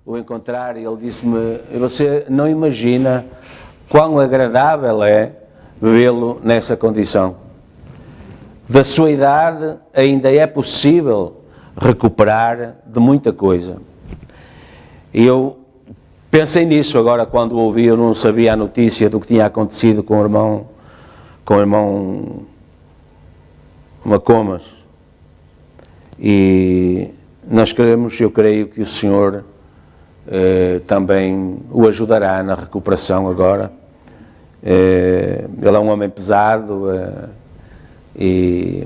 o encontrar e ele disse-me: você não imagina quão agradável é vê-lo nessa condição. Da sua idade ainda é possível recuperar de muita coisa. E eu pensei nisso agora quando o ouvi. Eu não sabia a notícia do que tinha acontecido com o irmão Macomas. E nós queremos, eu creio que o Senhor também o ajudará na recuperação agora. Ele é um homem pesado,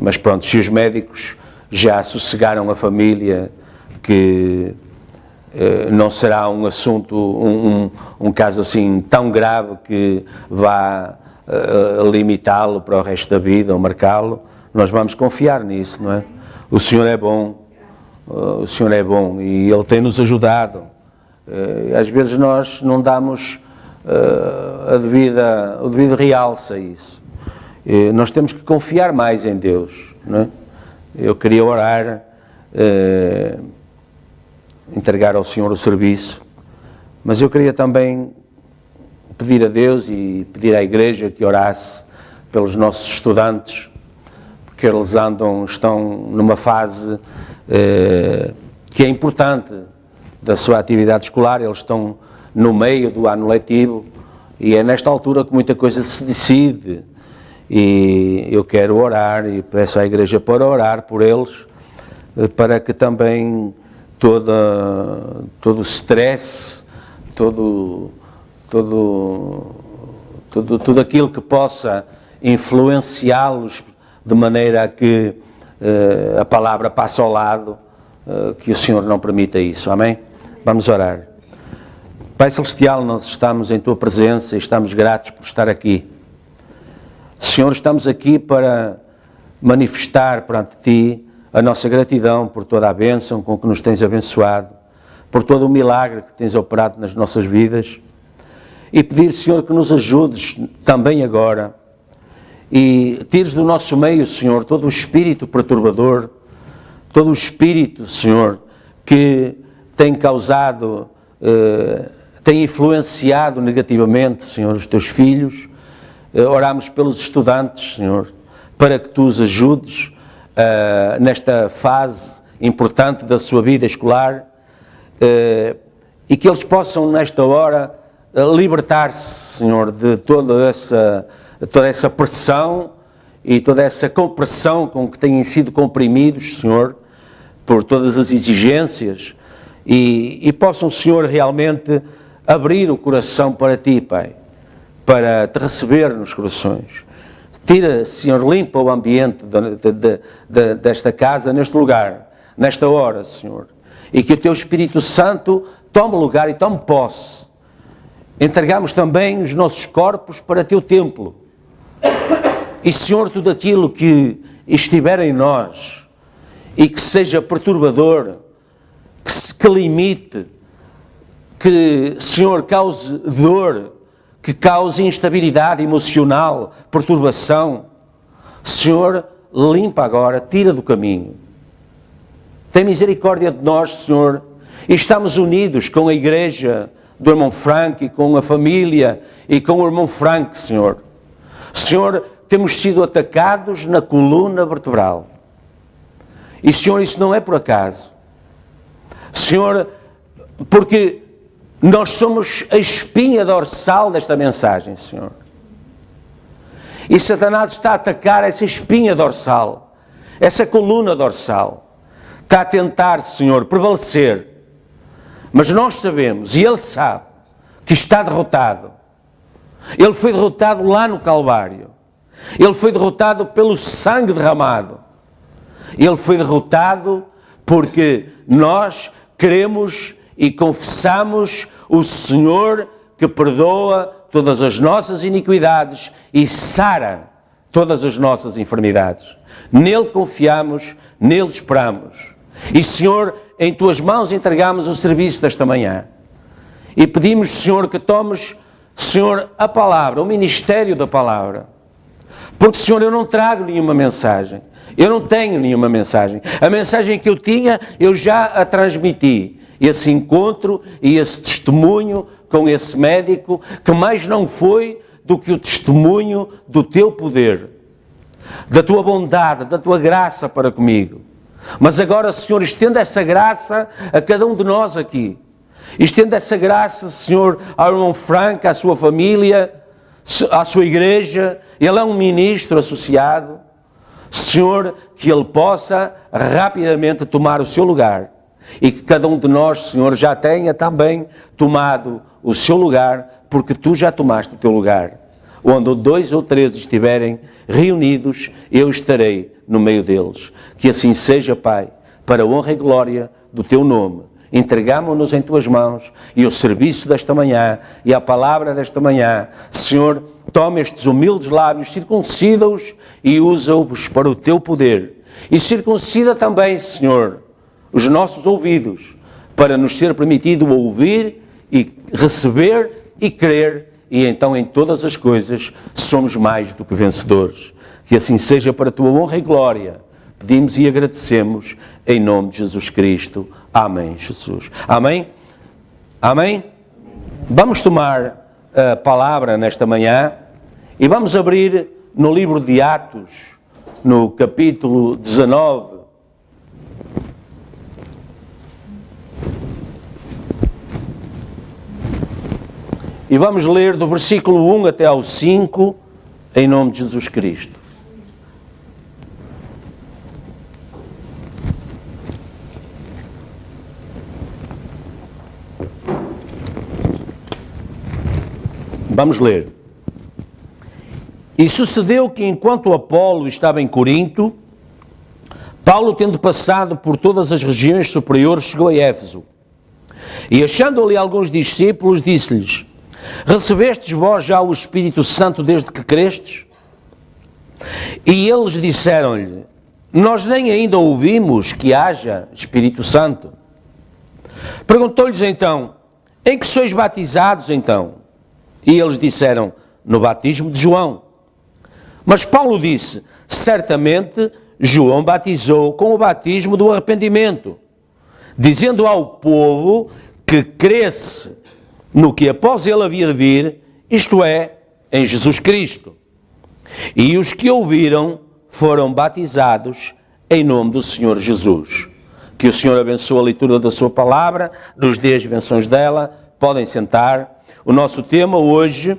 mas pronto, se os médicos já sossegaram a família que não será um assunto, um caso assim tão grave que vá limitá-lo para o resto da vida ou marcá-lo, nós vamos confiar nisso, não é? O Senhor é bom, e Ele tem nos ajudado. Às vezes nós não damos o devido realce a isso. Nós temos que confiar mais em Deus, não é? Eu queria orar, entregar ao Senhor o serviço, mas eu queria também pedir a Deus e pedir à Igreja que orasse pelos nossos estudantes, porque eles estão numa fase que é importante da sua atividade escolar. Eles estão no meio do ano letivo e é nesta altura que muita coisa se decide, e eu quero orar e peço à Igreja para orar por eles, para que também todo o stress, tudo aquilo que possa influenciá-los de maneira a que a palavra passe ao lado, que o Senhor não permita isso. Amém? Vamos orar. Pai Celestial, nós estamos em Tua presença e estamos gratos por estar aqui. Senhor, estamos aqui para manifestar perante Ti a nossa gratidão por toda a bênção com que nos tens abençoado, por todo o milagre que tens operado nas nossas vidas, e pedir, Senhor, que nos ajudes também agora e tires do nosso meio, Senhor, todo o espírito perturbador, todo o espírito, Senhor, que tem causado, tem influenciado negativamente, Senhor, os Teus filhos. Oramos pelos estudantes, Senhor, para que Tu os ajudes nesta fase importante da sua vida escolar, e que eles possam, nesta hora, libertar-se, Senhor, de toda essa pressão e toda essa compressão com que têm sido comprimidos, Senhor, por todas as exigências, e possam, Senhor, realmente abrir o coração para Ti, Pai, para Te receber nos corações. Tira, Senhor, limpa o ambiente desta casa, neste lugar, nesta hora, Senhor, e que o Teu Espírito Santo tome lugar e tome posse. Entregamos também os nossos corpos para Teu templo. E, Senhor, tudo aquilo que estiver em nós e que seja perturbador, que limite, que, Senhor, cause dor, que cause instabilidade emocional, perturbação, Senhor, limpa agora, tira do caminho. Tem misericórdia de nós, Senhor, e estamos unidos com a Igreja do irmão Frank e com a família e com o irmão Frank, Senhor. Senhor, temos sido atacados na coluna vertebral. E, Senhor, isso não é por acaso. Senhor, porque nós somos a espinha dorsal desta mensagem, Senhor. E Satanás está a atacar essa espinha dorsal, essa coluna dorsal. Está a tentar, Senhor, prevalecer. Mas nós sabemos, e Ele sabe, que está derrotado. Ele foi derrotado lá no Calvário. Ele foi derrotado pelo sangue derramado. Ele foi derrotado porque nós cremos e confessamos o Senhor que perdoa todas as nossas iniquidades e sara todas as nossas enfermidades. Nele confiamos, nele esperamos. E, Senhor, em Tuas mãos entregamos o serviço desta manhã. E pedimos, Senhor, que tomes, Senhor, a palavra, o ministério da palavra. Porque, Senhor, eu não trago nenhuma mensagem. Eu não tenho nenhuma mensagem. A mensagem que eu tinha, eu já a transmiti. esse encontro e esse testemunho com esse médico, que mais não foi do que o testemunho do teu poder, da tua bondade, da tua graça para comigo. Mas agora, Senhor, estenda essa graça a cada um de nós aqui. Estenda essa graça, Senhor, ao irmão Franco, à sua família, à sua igreja. Ele é um ministro associado. Senhor, que ele possa rapidamente tomar o seu lugar. E que cada um de nós, Senhor, já tenha também tomado o seu lugar, porque tu já tomaste o teu lugar. Onde 2 ou 3 estiverem reunidos, eu estarei no meio deles. Que assim seja, Pai, para a honra e glória do teu nome. Entregamo-nos em tuas mãos e o serviço desta manhã e a palavra desta manhã. Senhor, toma estes humildes lábios, circuncida-os e usa-os para o teu poder. E circuncida também, Senhor, os nossos ouvidos, para nos ser permitido ouvir e receber e crer, e então em todas as coisas somos mais do que vencedores. Que assim seja para a tua honra e glória. Pedimos e agradecemos em nome de Jesus Cristo. Amém, Jesus. Amém? Amém? Vamos tomar a palavra nesta manhã e vamos abrir no livro de Atos, no capítulo 19. E vamos ler do versículo 1 até ao 5, em nome de Jesus Cristo. Vamos ler. E sucedeu que, enquanto Apolo estava em Corinto, Paulo, tendo passado por todas as regiões superiores, chegou a Éfeso. E achando ali alguns discípulos, disse-lhes: recebestes vós já o Espírito Santo desde que crestes? E eles disseram-lhe: nós nem ainda ouvimos que haja Espírito Santo. Perguntou-lhes então: em que sois batizados então? E eles disseram: no batismo de João. Mas Paulo disse: certamente João batizou com o batismo do arrependimento, dizendo ao povo que cresce no que após ele havia de vir, isto é, em Jesus Cristo. E os que ouviram foram batizados em nome do Senhor Jesus. Que o Senhor abençoe a leitura da sua palavra, nos dê as bênçãos dela. Podem sentar. O nosso tema hoje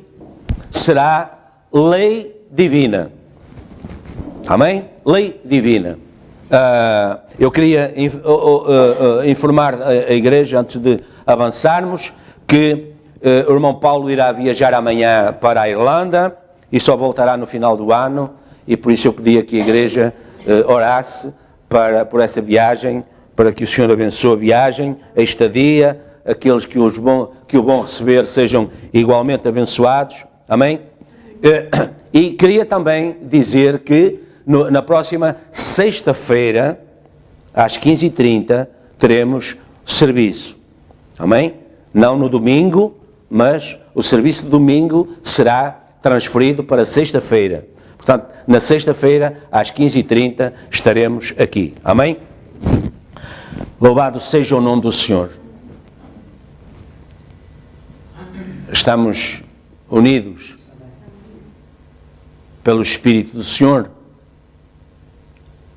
será lei divina. Amém? Lei divina. Eu queria informar a igreja, antes de avançarmos, que o irmão Paulo irá viajar amanhã para a Irlanda e só voltará no final do ano, e por isso eu pedia que a igreja orasse por essa viagem, para que o Senhor abençoe a viagem, a estadia, aqueles que o vão receber sejam igualmente abençoados. Amém? E queria também dizer que na próxima sexta-feira, às 15h30, teremos serviço. Amém? Não no domingo, mas o serviço de domingo será transferido para sexta-feira. Portanto, na sexta-feira, às 15h30, estaremos aqui. Amém? Louvado seja o nome do Senhor. Estamos unidos pelo Espírito do Senhor.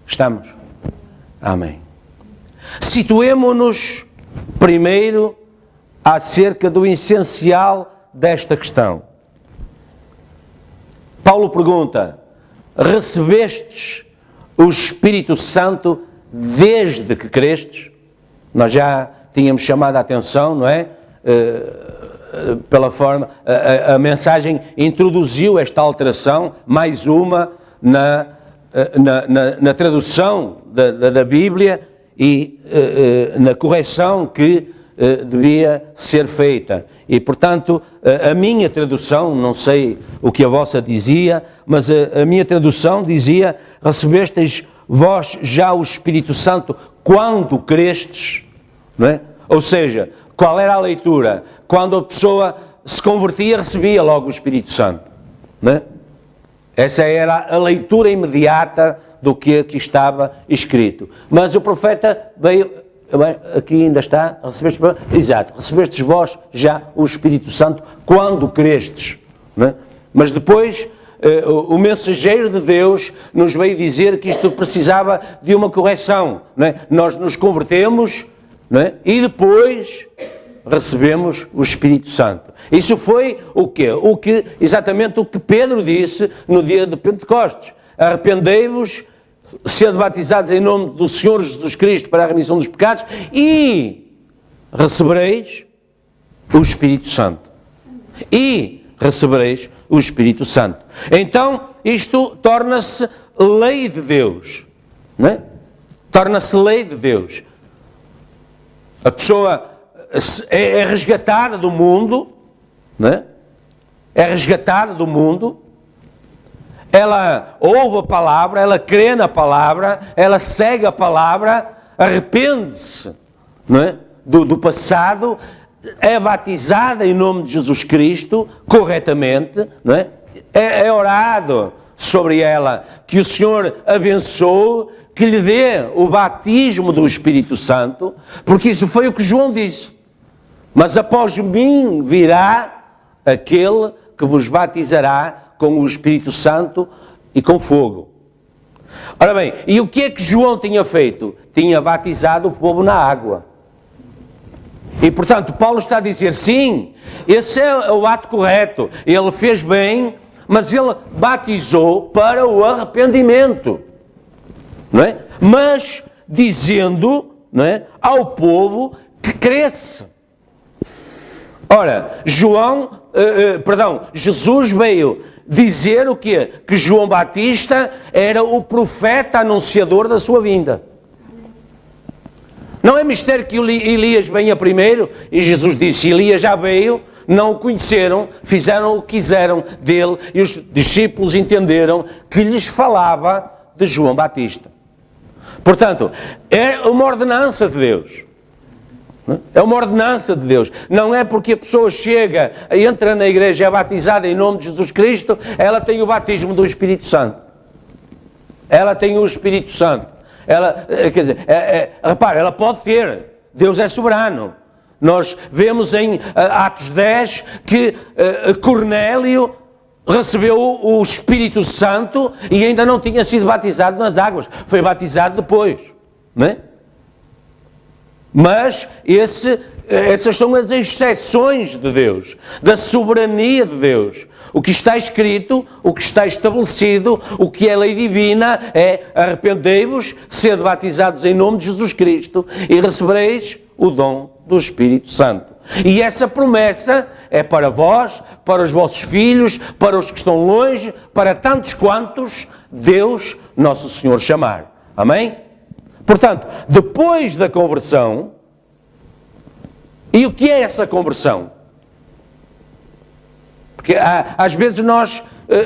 Estamos? Amém. Situemo-nos primeiro acerca do essencial desta questão. Paulo pergunta: recebestes o Espírito Santo desde que crestes? Nós já tínhamos chamado a atenção, não é? Pela forma, a mensagem introduziu esta alteração, mais uma, na tradução da Bíblia e na correção que devia ser feita. E, portanto, a minha tradução, não sei o que a vossa dizia, mas a minha tradução dizia: recebestes vós já o Espírito Santo quando crestes, não é? Ou seja, qual era a leitura? Quando a pessoa se convertia, recebia logo o Espírito Santo, não é? Essa era a leitura imediata do que aqui estava escrito. Mas o profeta veio aqui ainda está, exato, recebestes vós já o Espírito Santo quando crestes, não é? Mas depois o mensageiro de Deus nos veio dizer que isto precisava de uma correção, não é? Nós nos convertemos, não é? E depois recebemos o Espírito Santo. Isso foi o quê? Exatamente o que Pedro disse no dia de Pentecostes. Arrependei-vos, sede batizados em nome do Senhor Jesus Cristo para a remissão dos pecados e recebereis o Espírito Santo. E recebereis o Espírito Santo. Então, isto torna-se lei de Deus. Não é? Torna-se lei de Deus. A pessoa é resgatada do mundo, não é? É resgatada do mundo, ela ouve a palavra, ela crê na palavra, ela segue a palavra, arrepende-se, não é? do passado, é batizada em nome de Jesus Cristo, corretamente, não é? É orado sobre ela, que o Senhor abençoe, que lhe dê o batismo do Espírito Santo, porque isso foi o que João disse. Mas após mim virá aquele que vos batizará com o Espírito Santo e com fogo. Ora bem, e o que é que João tinha feito? Tinha batizado o povo na água. E portanto, Paulo está a dizer, sim, esse é o ato correto, ele fez bem, mas ele batizou para o arrependimento, não é? Mas dizendo, não é, ao povo que cresce. Ora, Jesus veio dizer o quê? Que João Batista era o profeta anunciador da sua vinda. Não é mistério que Elias venha primeiro, e Jesus disse, Elias já veio, não o conheceram, fizeram o que quiseram dele, e os discípulos entenderam que lhes falava de João Batista. Portanto, é uma ordenança de Deus. É uma ordenança de Deus. Não é porque a pessoa chega, entra na igreja, é batizada em nome de Jesus Cristo, ela tem o batismo do Espírito Santo. Ela tem o Espírito Santo. Ela, quer dizer, repare, ela pode ter. Deus é soberano. Nós vemos em Atos 10 que Cornélio recebeu o Espírito Santo e ainda não tinha sido batizado nas águas. Foi batizado depois. Não é? Mas essas são as exceções de Deus, da soberania de Deus. O que está escrito, o que está estabelecido, o que é lei divina é arrependei-vos, sede batizados em nome de Jesus Cristo e recebereis o dom do Espírito Santo. E essa promessa é para vós, para os vossos filhos, para os que estão longe, para tantos quantos Deus, nosso Senhor, chamar. Amém? Portanto, depois da conversão, e o que é essa conversão? Porque às vezes nós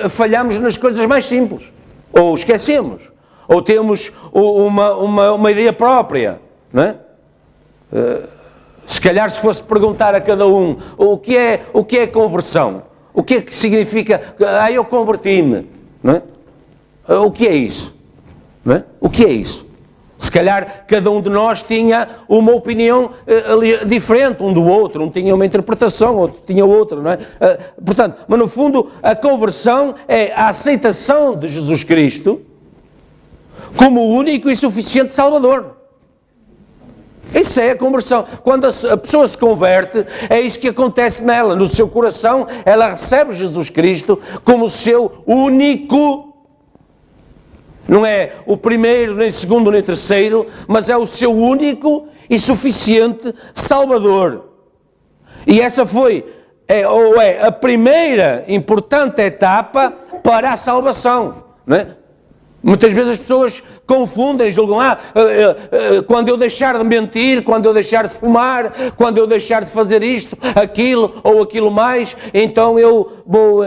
falhamos nas coisas mais simples, ou esquecemos, ou temos uma ideia própria, não é? Se calhar se fosse perguntar a cada um o que é conversão, o que é que significa, eu converti-me, não é? O que é isso? Não é? O que é isso? Se calhar cada um de nós tinha uma opinião diferente um do outro, um tinha uma interpretação, outro tinha outra, não é? Portanto, mas no fundo a conversão é a aceitação de Jesus Cristo como o único e suficiente Salvador. Isso é a conversão. Quando a pessoa se converte, é isso que acontece nela. No seu coração, ela recebe Jesus Cristo como o seu único. Não é o primeiro, nem segundo, nem terceiro, mas é o seu único e suficiente Salvador. E essa foi, é a primeira importante etapa para a salvação, não é? Muitas vezes as pessoas confundem, julgam, quando eu deixar de mentir, quando eu deixar de fumar, quando eu deixar de fazer isto, aquilo ou aquilo mais, então eu vou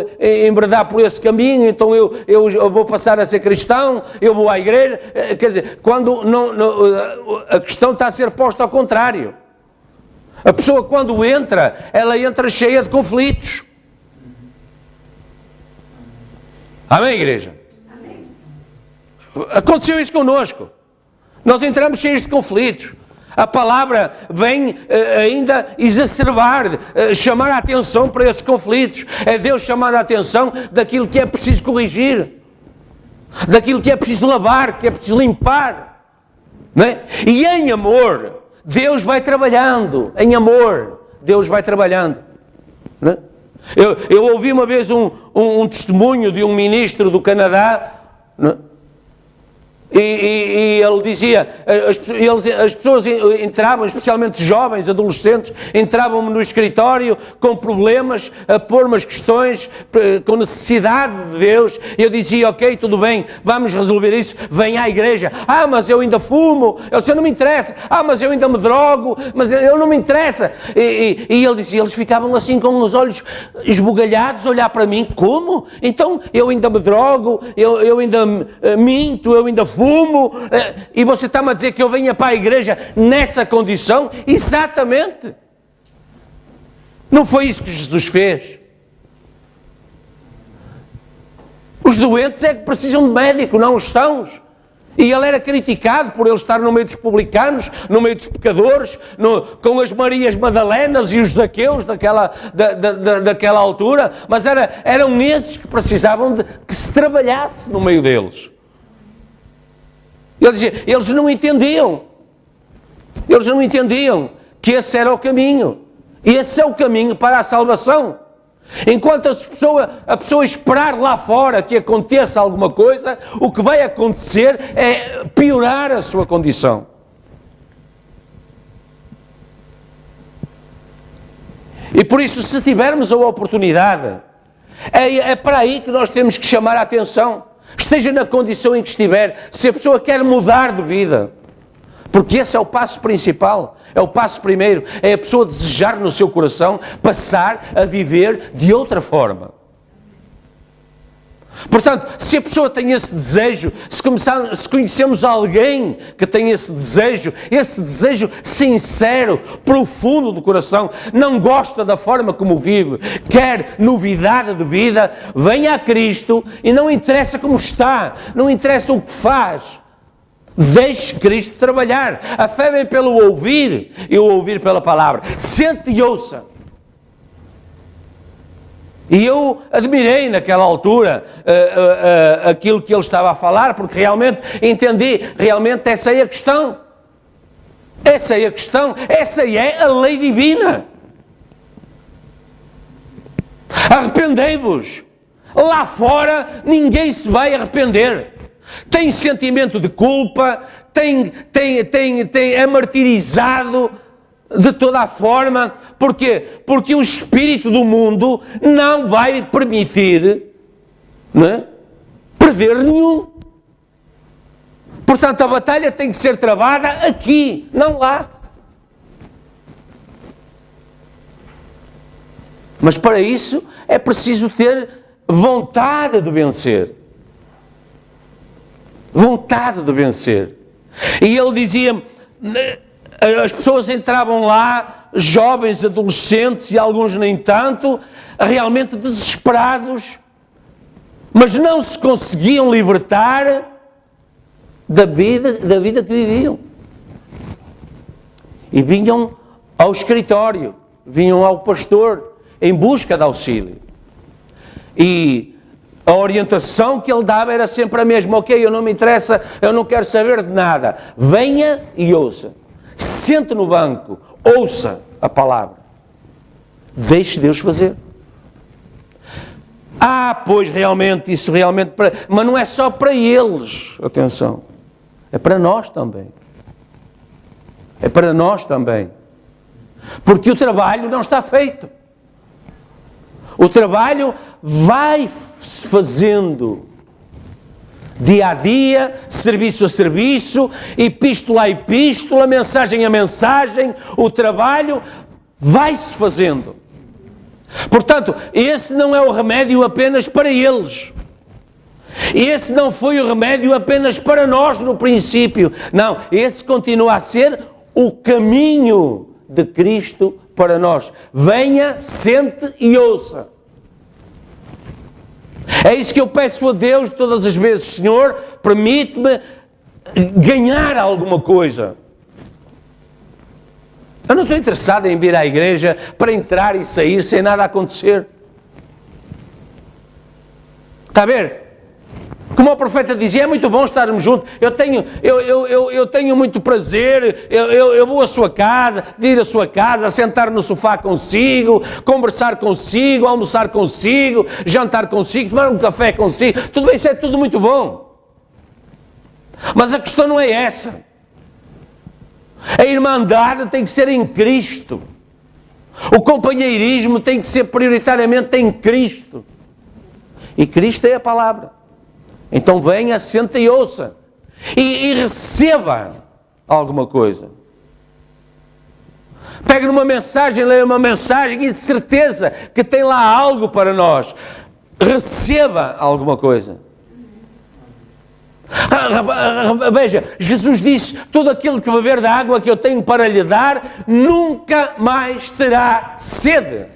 enbredar por esse caminho, então eu vou passar a ser cristão, eu vou à igreja. Quer dizer, quando a questão está a ser posta ao contrário. A pessoa quando entra, ela entra cheia de conflitos. Amém, igreja? Aconteceu isso connosco. Nós entramos cheios de conflitos. A palavra vem ainda exacerbar, chamar a atenção para esses conflitos. É Deus chamar a atenção daquilo que é preciso corrigir, daquilo que é preciso lavar, que é preciso limpar. Não é? E em amor, Deus vai trabalhando. Em amor, Deus vai trabalhando. Não é? Eu ouvi uma vez um testemunho de um ministro do Canadá, não é? E ele dizia, as pessoas entravam, especialmente jovens, adolescentes, entravam no escritório com problemas, a pôr umas questões, com necessidade de Deus. Eu dizia, ok, tudo bem, vamos resolver isso, vem à igreja. Ah, mas eu ainda fumo. Eu disse, não me interessa. Ah, mas eu ainda me drogo, mas eu não me interessa. E ele dizia, eles ficavam assim com os olhos esbugalhados, a olhar para mim, como? Então eu ainda me drogo, eu ainda minto, eu ainda fumo, e você está-me a dizer que eu venha para a igreja nessa condição? Exatamente. Não foi isso que Jesus fez. Os doentes é que precisam de médico, não os sãos. E ele era criticado por ele estar no meio dos publicanos, no meio dos pecadores, com as Marias Madalenas e os Zaqueus daquela altura, mas eram esses que precisavam de que se trabalhasse no meio deles. Ele dizia, eles não entendiam que esse era o caminho. Esse é o caminho para a salvação. Enquanto a pessoa esperar lá fora que aconteça alguma coisa, o que vai acontecer é piorar a sua condição. E por isso, se tivermos a oportunidade, é para aí que nós temos que chamar a atenção. Esteja na condição em que estiver, se a pessoa quer mudar de vida, porque esse é o passo principal, é o passo primeiro, é a pessoa desejar no seu coração passar a viver de outra forma. Portanto, se a pessoa tem esse desejo, se conhecemos alguém que tem esse desejo sincero, profundo do coração, não gosta da forma como vive, quer novidade de vida, venha a Cristo e não interessa como está, não interessa o que faz. Deixe Cristo trabalhar. A fé vem pelo ouvir e o ouvir pela palavra. Sente e ouça. E eu admirei naquela altura aquilo que ele estava a falar, porque realmente entendi, realmente essa é a questão. Essa é a questão, essa é a lei divina. Arrependei-vos. Lá fora ninguém se vai arrepender. Tem sentimento de culpa, é martirizado de toda a forma. Porquê? Porque o espírito do mundo não vai permitir, não é, perder nenhum. Portanto, a batalha tem que ser travada aqui, não lá. Mas para isso é preciso ter vontade de vencer. Vontade de vencer. E ele dizia, as pessoas entravam lá, jovens, adolescentes e alguns nem tanto, realmente desesperados, mas não se conseguiam libertar da vida que viviam. E vinham ao escritório, vinham ao pastor em busca de auxílio. E a orientação que ele dava era sempre a mesma. Ok, eu não me interessa, eu não quero saber de nada. Venha e ouça. Sente no banco, ouça a palavra. Deixe Deus fazer. Pois realmente, isso realmente... Mas não é só para eles, atenção. É para nós também. É para nós também. Porque o trabalho não está feito. O trabalho vai-se fazendo dia a dia, serviço a serviço, epístola a epístola, mensagem a mensagem. O trabalho vai-se fazendo. Portanto, esse não é o remédio apenas para eles. Esse não foi o remédio apenas para nós no princípio. Não, esse continua a ser o caminho de Cristo para nós. Venha, sente e ouça. É isso que eu peço a Deus todas as vezes. Senhor, permite-me ganhar alguma coisa. Eu não estou interessado em vir à igreja para entrar e sair sem nada acontecer. Está a ver? Como o profeta dizia, é muito bom estarmos juntos. Eu tenho muito prazer, eu vou à sua casa, de ir à sua casa, sentar no sofá consigo, conversar consigo, almoçar consigo, jantar consigo, tomar um café consigo. Tudo isso é tudo muito bom. Mas a questão não é essa. A irmandade tem que ser em Cristo. O companheirismo tem que ser prioritariamente em Cristo. E Cristo é a palavra. Então venha, senta e ouça. E receba alguma coisa. Pegue numa mensagem, leia uma mensagem e de certeza que tem lá algo para nós. Receba alguma coisa. Veja, Jesus disse, todo aquele que beber da água que eu tenho para lhe dar, nunca mais terá sede.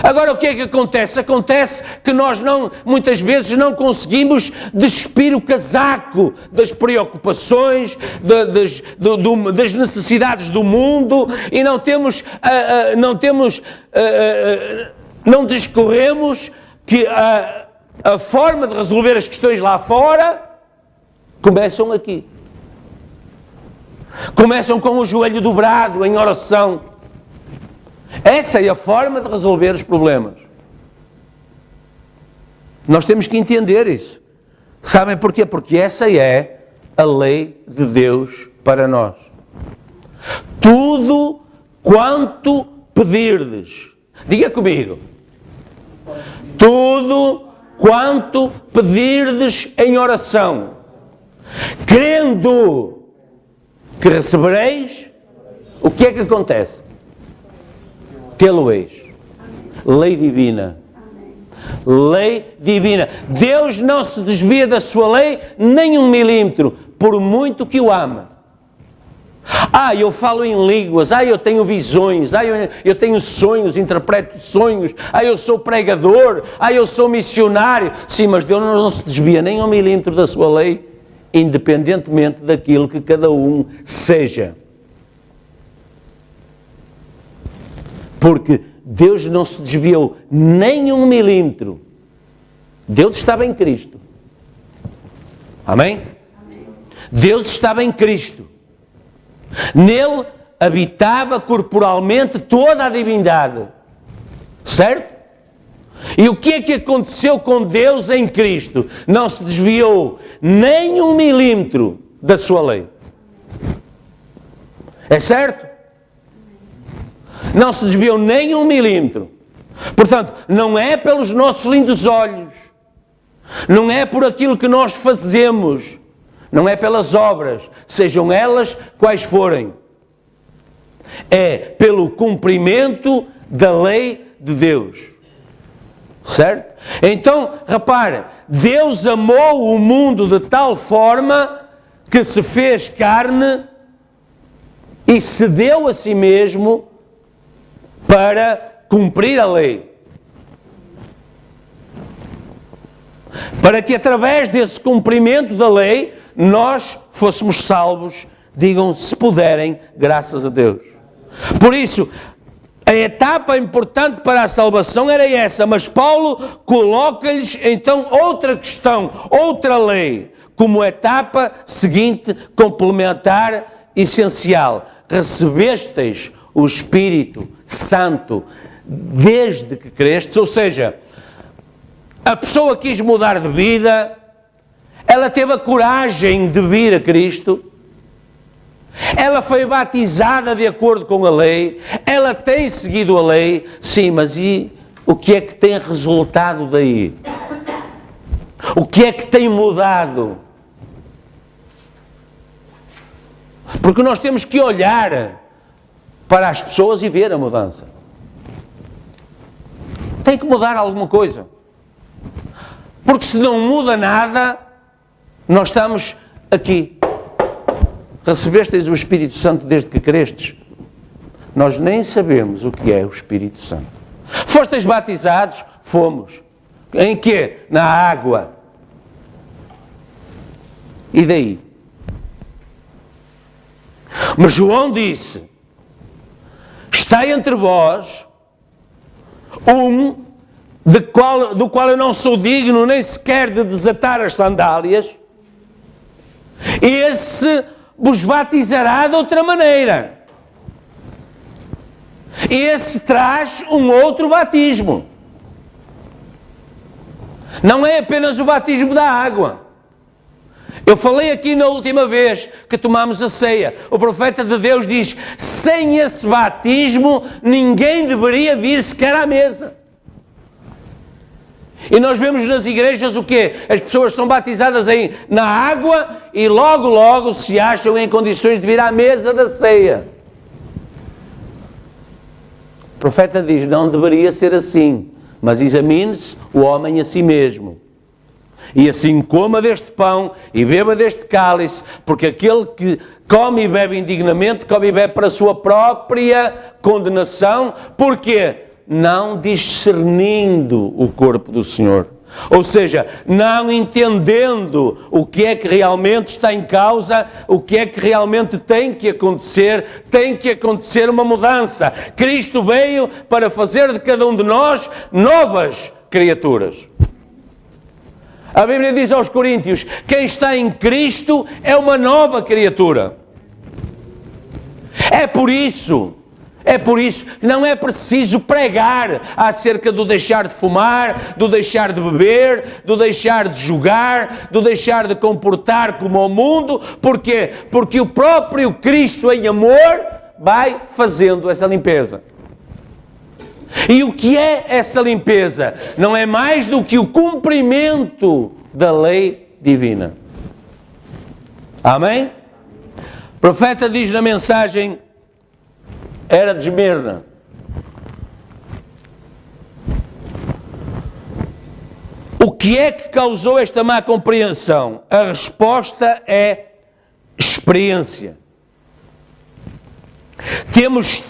Agora o que é que acontece? Acontece que nós muitas vezes não conseguimos despir o casaco das preocupações, das necessidades do mundo e não discorremos que a forma de resolver as questões lá fora começam aqui. Começam com o joelho dobrado em oração. Essa é a forma de resolver os problemas. Nós temos que entender isso. Sabem porquê? Porque essa é a lei de Deus para nós. Tudo quanto pedirdes. Diga comigo. Tudo quanto pedirdes em oração, crendo que recebereis, o que é que acontece? Tê-lo-eis. Lei divina. Lei divina. Deus não se desvia da sua lei nem 1 milímetro, por muito que o ama. Eu falo em línguas, eu tenho visões, eu tenho sonhos, interpreto sonhos, eu sou pregador, eu sou missionário. Sim, mas Deus não se desvia nem 1 milímetro da sua lei, independentemente daquilo que cada um seja. Porque Deus não se desviou nem 1 milímetro. Deus estava em Cristo. Amém? Deus estava em Cristo. Nele habitava corporalmente toda a divindade. Certo? E o que é que aconteceu com Deus em Cristo? Não se desviou nem 1 milímetro da sua lei. É certo? Não se desviou nem 1 milímetro. Portanto, não é pelos nossos lindos olhos, não é por aquilo que nós fazemos, não é pelas obras, sejam elas quais forem. É pelo cumprimento da lei de Deus. Certo? Então, repare, Deus amou o mundo de tal forma que se fez carne e se deu a si mesmo para cumprir a lei. Para que através desse cumprimento da lei nós fôssemos salvos, digam, se puderem, graças a Deus. Por isso, a etapa importante para a salvação era essa, mas Paulo coloca-lhes então outra questão, outra lei, como etapa seguinte, complementar, essencial. Recebestes o Espírito Santo desde que crestes, ou seja, a pessoa quis mudar de vida, ela teve a coragem de vir a Cristo, ela foi batizada de acordo com a lei, ela tem seguido a lei, sim, mas e o que é que tem resultado daí? O que é que tem mudado? Porque nós temos que olhar para as pessoas e ver a mudança. Tem que mudar alguma coisa. Porque se não muda nada, nós estamos aqui. Recebestes o Espírito Santo desde que crestes? Nós nem sabemos o que é o Espírito Santo. Fostes batizados? Fomos. Em quê? Na água. E daí? Mas João disse: está entre vós do qual eu não sou digno nem sequer de desatar as sandálias, esse vos batizará de outra maneira. Esse traz um outro batismo. Não é apenas o batismo da água. Eu falei aqui na última vez que tomámos a ceia. O profeta de Deus diz: sem esse batismo ninguém deveria vir sequer à mesa. E nós vemos nas igrejas o quê? As pessoas são batizadas na água e logo se acham em condições de vir à mesa da ceia. O profeta diz: não deveria ser assim, mas examine-se o homem a si mesmo. E assim coma deste pão e beba deste cálice, porque aquele que come e bebe indignamente, come e bebe para a sua própria condenação. Porquê? Não discernindo o corpo do Senhor. Ou seja, não entendendo o que é que realmente está em causa, o que é que realmente tem que acontecer uma mudança. Cristo veio para fazer de cada um de nós novas criaturas. A Bíblia diz aos Coríntios: quem está em Cristo é uma nova criatura. É por isso que não é preciso pregar acerca do deixar de fumar, do deixar de beber, do deixar de jogar, do deixar de comportar como o mundo. Porquê? Porque o próprio Cristo em amor vai fazendo essa limpeza. E o que é essa limpeza? Não é mais do que o cumprimento da lei divina. Amém? O profeta diz na mensagem: era de Esmirna: o que é que causou esta má compreensão? A resposta é experiência. Temos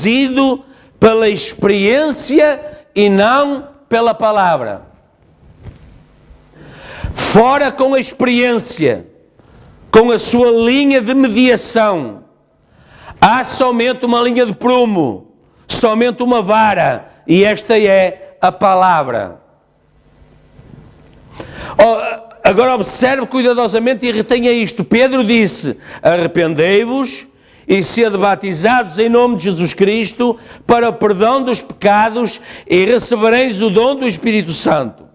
ido pela experiência e não pela palavra. Fora com a experiência, com a sua linha de mediação. Há somente uma linha de prumo, somente uma vara, e esta é a palavra. Agora observe cuidadosamente e retenha isto. Pedro disse: arrependei-vos e sede batizados em nome de Jesus Cristo para o perdão dos pecados e recebereis o dom do Espírito Santo.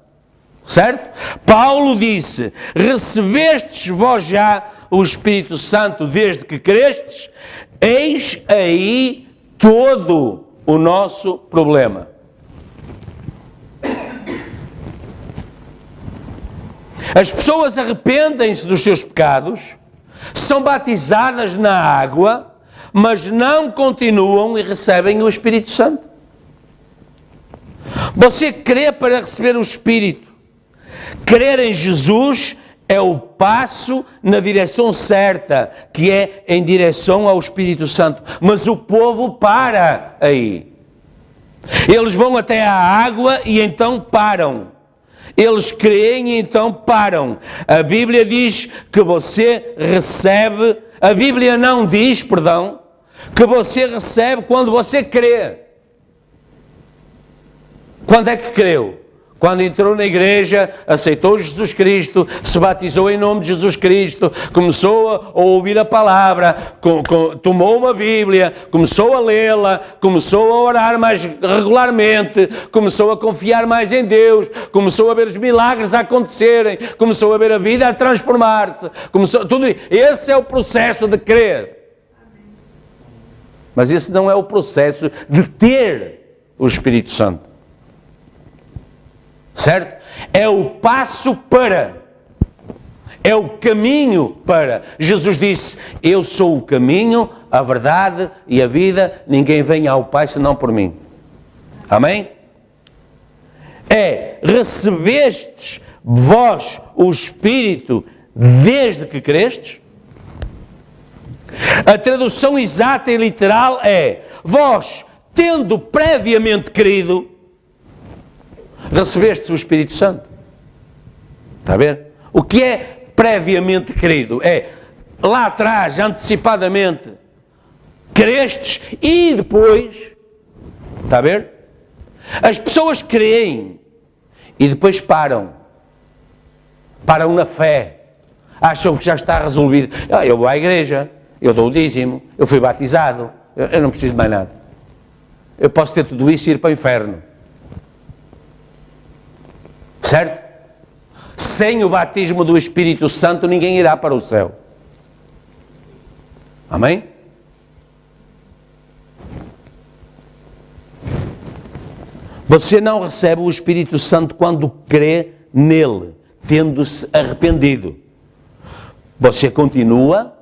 Certo? Paulo disse: recebestes vós já o Espírito Santo desde que crestes? Eis aí todo o nosso problema. As pessoas arrependem-se dos seus pecados, são batizadas na água, mas não continuam e recebem o Espírito Santo. Você crê para receber o Espírito. Crer em Jesus é o passo na direção certa, que é em direção ao Espírito Santo. Mas o povo para aí. Eles vão até a água e então param. Eles creem e então param. A Bíblia diz que você recebe, a Bíblia não diz, que você recebe quando você crê. Quando é que creu? Quando entrou na igreja, aceitou Jesus Cristo, se batizou em nome de Jesus Cristo, começou a ouvir a palavra, tomou uma Bíblia, começou a lê-la, começou a orar mais regularmente, começou a confiar mais em Deus, começou a ver os milagres a acontecerem, começou a ver a vida a transformar-se, tudo isso. Esse é o processo de crer. Mas esse não é o processo de ter o Espírito Santo. Certo? É o passo para, é o caminho para. Jesus disse: eu sou o caminho, a verdade e a vida, ninguém vem ao Pai senão por mim. Amém? Recebestes vós o Espírito desde que crestes? A tradução exata e literal é: vós, tendo previamente crido, recebeste o Espírito Santo. Está a ver? O que é previamente crido? lá atrás, antecipadamente, crestes e depois, está a ver? As pessoas creem e depois param na fé, acham que já está resolvido. Eu vou à igreja, eu dou o dízimo, eu fui batizado, eu não preciso de mais nada. Eu posso ter tudo isso e ir para o inferno. Certo? Sem o batismo do Espírito Santo, ninguém irá para o céu. Amém? Você não recebe o Espírito Santo quando crê nele, tendo-se arrependido. Você continua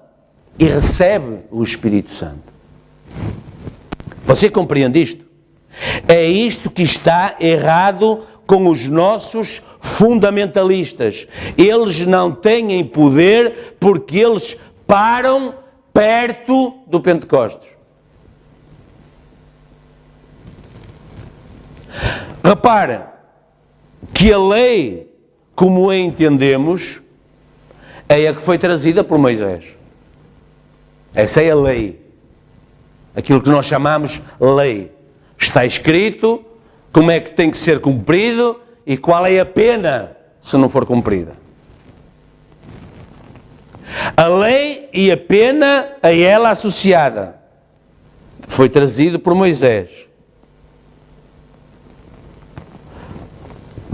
e recebe o Espírito Santo. Você compreende isto? É isto que está errado com os nossos fundamentalistas. Eles não têm poder porque eles param perto do Pentecostes. Repara que a lei, como a entendemos, é a que foi trazida por Moisés. Essa é a lei. Aquilo que nós chamamos lei. Está escrito como é que tem que ser cumprido e qual é a pena se não for cumprida. A lei e a pena a ela associada foi trazido por Moisés.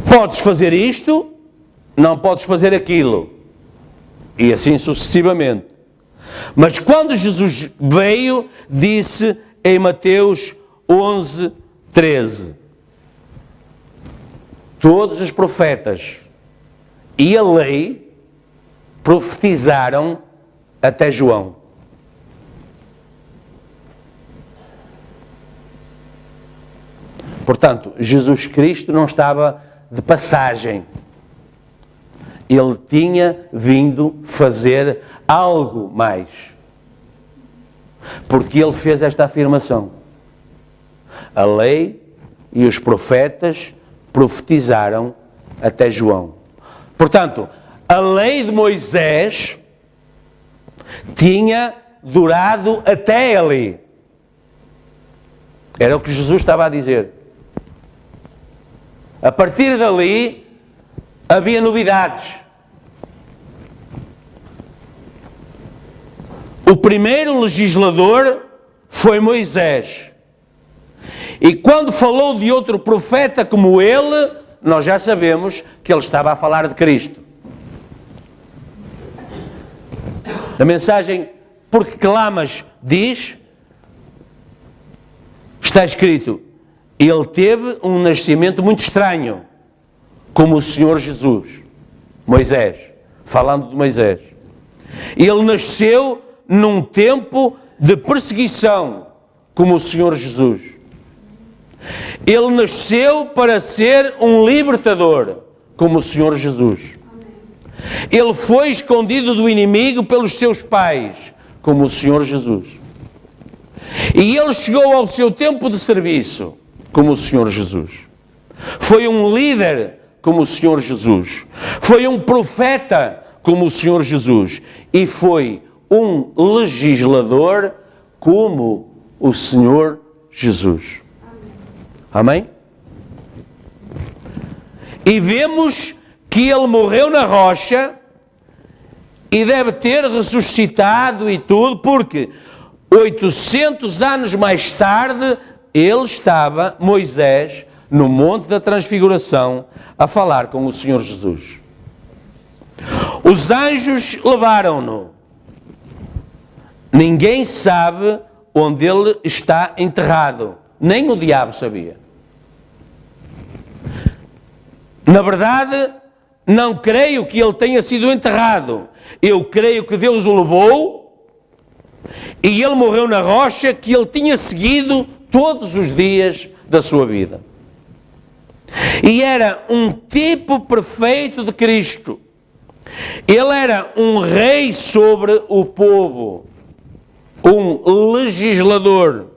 Podes fazer isto, não podes fazer aquilo. E assim sucessivamente. Mas quando Jesus veio, disse em Mateus 11, 13: todos os profetas e a lei profetizaram até João. Portanto, Jesus Cristo não estava de passagem. Ele tinha vindo fazer algo mais. Porque ele fez esta afirmação: a lei e os profetas profetizaram até João. Portanto, a lei de Moisés tinha durado até ali. Era o que Jesus estava a dizer. A partir dali, havia novidades. O primeiro legislador foi Moisés. E quando falou de outro profeta como ele, nós já sabemos que ele estava a falar de Cristo. A mensagem Porque Clamas diz, está escrito: ele teve um nascimento muito estranho, como o Senhor Jesus. Moisés, falando de Moisés. Ele nasceu num tempo de perseguição, como o Senhor Jesus. Ele nasceu para ser um libertador, como o Senhor Jesus. Ele foi escondido do inimigo pelos seus pais, como o Senhor Jesus. E ele chegou ao seu tempo de serviço, como o Senhor Jesus. Foi um líder, como o Senhor Jesus. Foi um profeta, como o Senhor Jesus. E foi um legislador, como o Senhor Jesus. Amém? E vemos que ele morreu na rocha e deve ter ressuscitado e tudo, porque 800 anos mais tarde ele estava, Moisés, no Monte da Transfiguração, a falar com o Senhor Jesus. Os anjos levaram-no. Ninguém sabe onde ele está enterrado. Nem o diabo sabia. Na verdade, não creio que ele tenha sido enterrado. Eu creio que Deus o levou e ele morreu na rocha que ele tinha seguido todos os dias da sua vida. E era um tipo perfeito de Cristo. Ele era um rei sobre o povo, um legislador.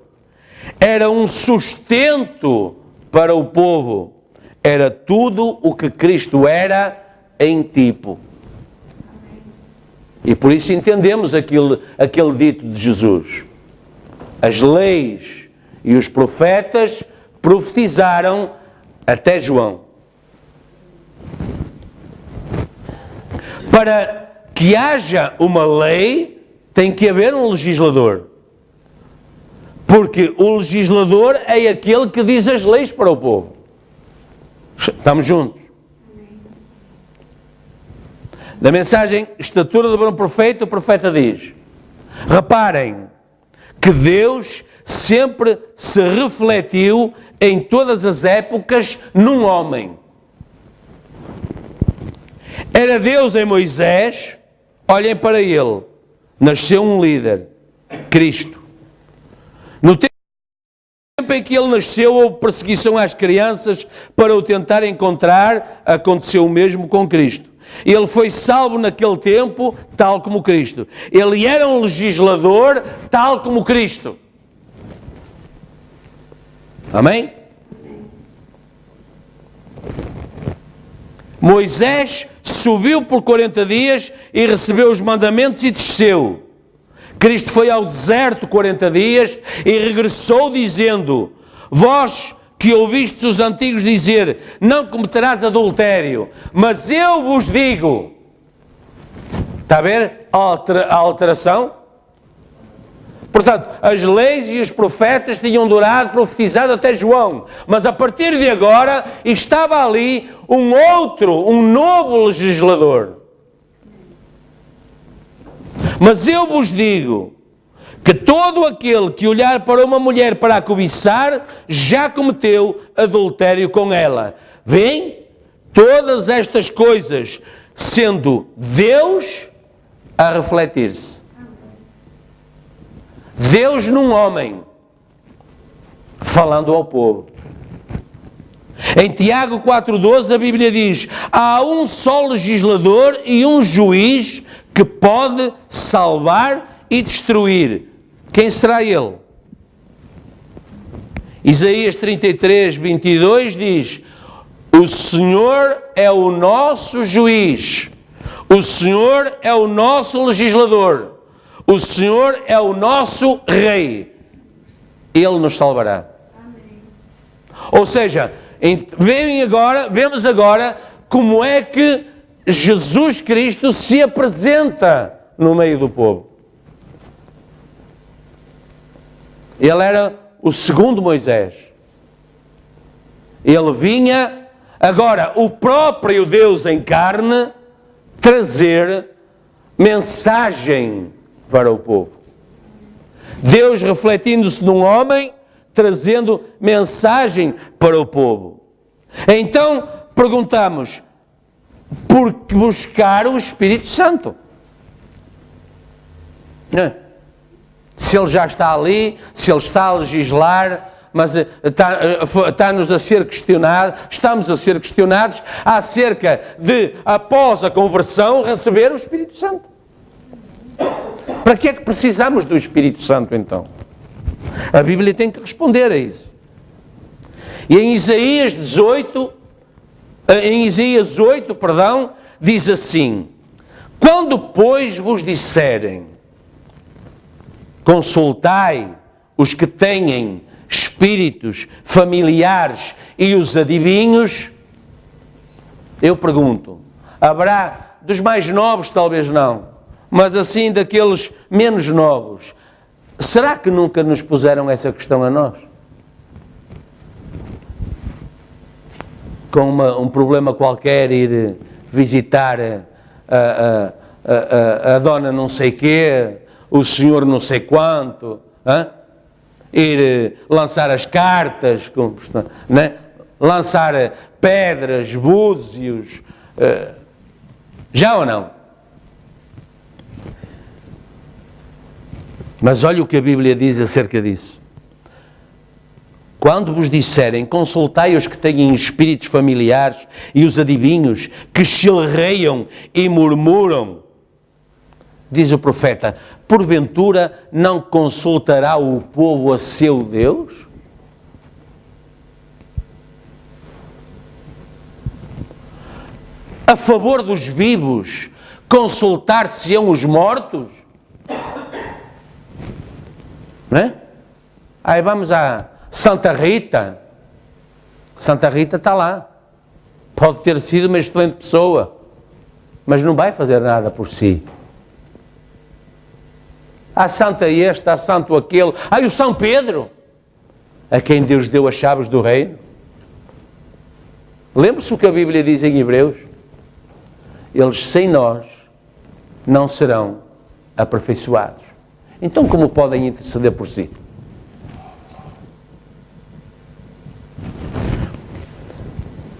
Era um sustento para o povo. Era tudo o que Cristo era em tipo. E por isso entendemos aquele dito de Jesus. As leis e os profetas profetizaram até João. Para que haja uma lei, tem que haver um legislador. Porque o legislador é aquele que diz as leis para o povo. Estamos juntos? Na mensagem Estatura do Bom Profeta, o profeta diz: reparem que Deus sempre se refletiu em todas as épocas num homem. Era Deus em Moisés, olhem para ele, nasceu um líder, Cristo. No tempo em que ele nasceu, houve perseguição às crianças para o tentar encontrar, aconteceu o mesmo com Cristo. Ele foi salvo naquele tempo, tal como Cristo. Ele era um legislador, tal como Cristo. Amém? Moisés subiu por 40 dias e recebeu os mandamentos e desceu. Cristo foi ao deserto 40 dias e regressou dizendo: vós que ouvistes os antigos dizer, não cometerás adultério, mas eu vos digo. Está a ver a alteração? Portanto, as leis e os profetas tinham durado, profetizado até João, mas a partir de agora estava ali um novo legislador. Mas eu vos digo que todo aquele que olhar para uma mulher para a cobiçar, já cometeu adultério com ela. Vêem? Todas estas coisas, sendo Deus a refletir-se. Deus num homem, falando ao povo. Em Tiago 4,12 a Bíblia diz: há um só legislador e um juiz que pode salvar e destruir. Quem será ele? Isaías 33, 22 diz: o Senhor é o nosso juiz, o Senhor é o nosso legislador, o Senhor é o nosso rei, Ele nos salvará. Amém. Ou seja, vemos agora como é que Jesus Cristo se apresenta no meio do povo. Ele era o segundo Moisés. Ele vinha, agora, o próprio Deus em carne, trazer mensagem para o povo. Deus refletindo-se num homem, trazendo mensagem para o povo. Então, perguntamos, por que buscar o Espírito Santo? Se ele já está ali, se ele está a legislar, mas está-nos a ser questionado, estamos a ser questionados acerca de, após a conversão, receber o Espírito Santo. Para que é que precisamos do Espírito Santo, então? A Bíblia tem que responder a isso. E em Isaías 8, diz assim: quando, pois, vos disserem, consultai os que têm espíritos familiares e os adivinhos, eu pergunto, haverá dos mais novos, talvez não, mas assim daqueles menos novos, será que nunca nos puseram essa questão a nós? Com um problema qualquer, ir visitar a dona não sei quê, o senhor não sei quanto, ir lançar as cartas, né? Lançar pedras, búzios, já ou não? Mas olha o que a Bíblia diz acerca disso. Quando vos disserem, consultai os que têm espíritos familiares e os adivinhos, que chilreiam e murmuram, diz o profeta, porventura não consultará o povo a seu Deus? A favor dos vivos, consultar-se-ão os mortos? Não é? Aí vamos a Santa Rita. Santa Rita está lá. Pode ter sido uma excelente pessoa, mas não vai fazer nada por si. Há santo este, há santo aquele. Ai, o São Pedro, a quem Deus deu as chaves do reino. Lembre-se o que a Bíblia diz em Hebreus. Eles sem nós não serão aperfeiçoados. Então como podem interceder por si?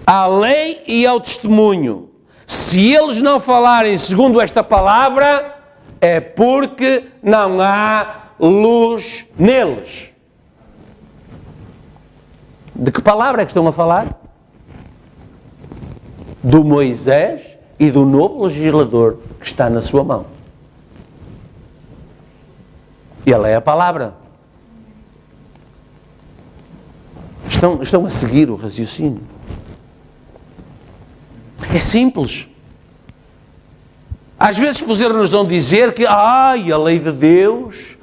À lei e ao testemunho. Se eles não falarem segundo esta palavra, é porque não há luz neles. De que palavra é que estão a falar? Do Moisés e do novo legislador que está na sua mão. Ele é a palavra. Estão a seguir o raciocínio. É simples. Às vezes nos vão dizer que a lei de Deus,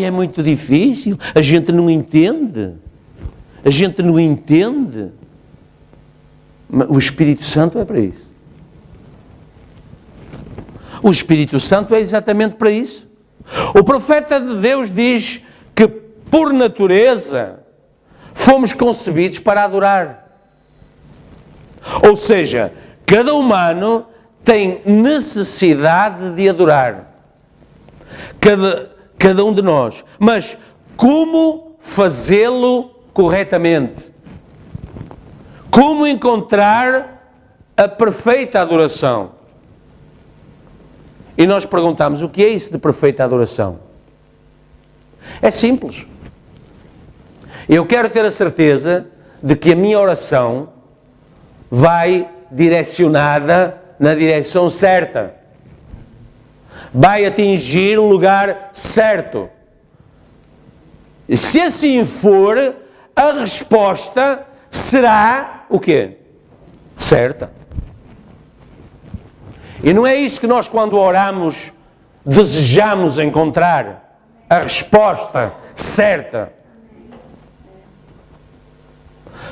é muito difícil, a gente não entende. A gente não entende. Mas o Espírito Santo é para isso. O Espírito Santo é exatamente para isso. O profeta de Deus diz que, por natureza, fomos concebidos para adorar. Ou seja, cada humano tem necessidade de adorar. Cada um de nós. Mas como fazê-lo corretamente? Como encontrar a perfeita adoração? E nós perguntamos, o que é isso de perfeita adoração? É simples. Eu quero ter a certeza de que a minha oração vai direcionada na direção certa. Vai atingir o lugar certo. E se assim for, a resposta será o quê? Certa. E não é isso que nós, quando oramos, desejamos encontrar a resposta certa.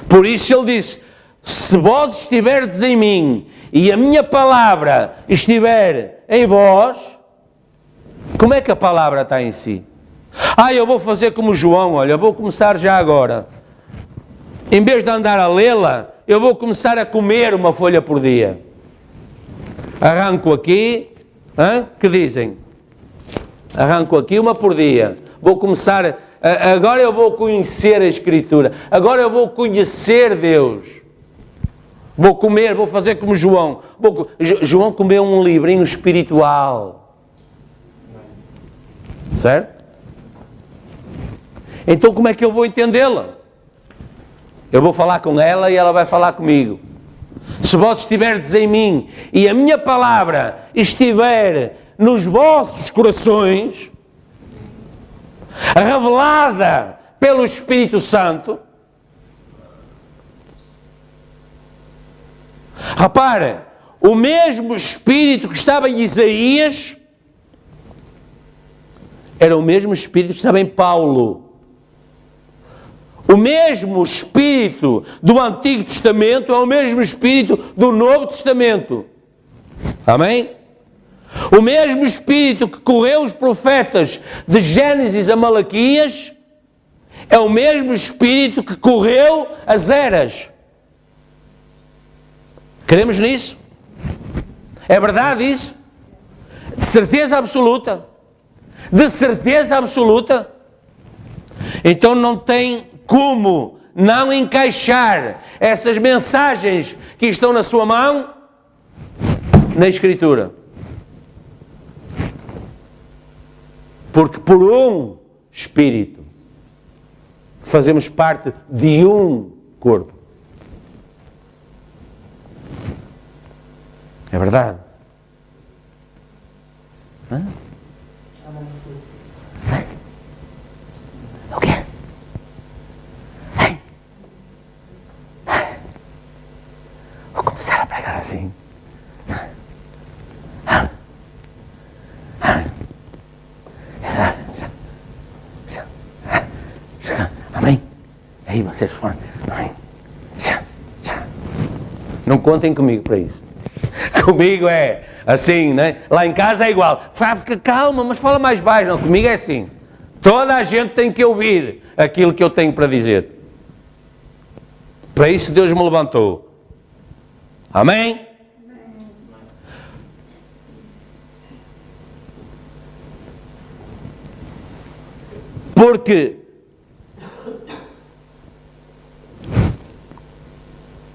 Por isso ele disse, se vós estiverdes em mim e a minha palavra estiver em vós, como é que a palavra está em si? Eu vou fazer como João, olha, eu vou começar já agora. Em vez de andar a lê-la, eu vou começar a comer uma folha por dia. Arranco aqui, que dizem? Arranco aqui uma por dia. Vou começar, agora eu vou conhecer a Escritura. Agora eu vou conhecer Deus. Vou comer, vou fazer como João. João comeu um livrinho espiritual. Certo? Então como é que eu vou entendê-la? Eu vou falar com ela e ela vai falar comigo. Se vós estiverdes em mim e a minha palavra estiver nos vossos corações, revelada pelo Espírito Santo, repare, o mesmo Espírito que estava em Isaías era o mesmo Espírito que estava em Paulo. O mesmo Espírito do Antigo Testamento é o mesmo Espírito do Novo Testamento. Amém? O mesmo Espírito que correu os profetas de Gênesis a Malaquias é o mesmo Espírito que correu as eras. Cremos nisso? É verdade isso? De certeza absoluta. De certeza absoluta. Então não tem como não encaixar essas mensagens que estão na sua mão na Escritura. Porque por um Espírito fazemos parte de um corpo. É verdade? O quê? Vou começar a pregar assim. Aí vocês foram. Não contem comigo para isso. Comigo é assim, né? Lá em casa é igual. Calma, mas fala mais baixo. Não, comigo é assim. Toda a gente tem que ouvir aquilo que eu tenho para dizer. Para isso Deus me levantou. Amém? Porque,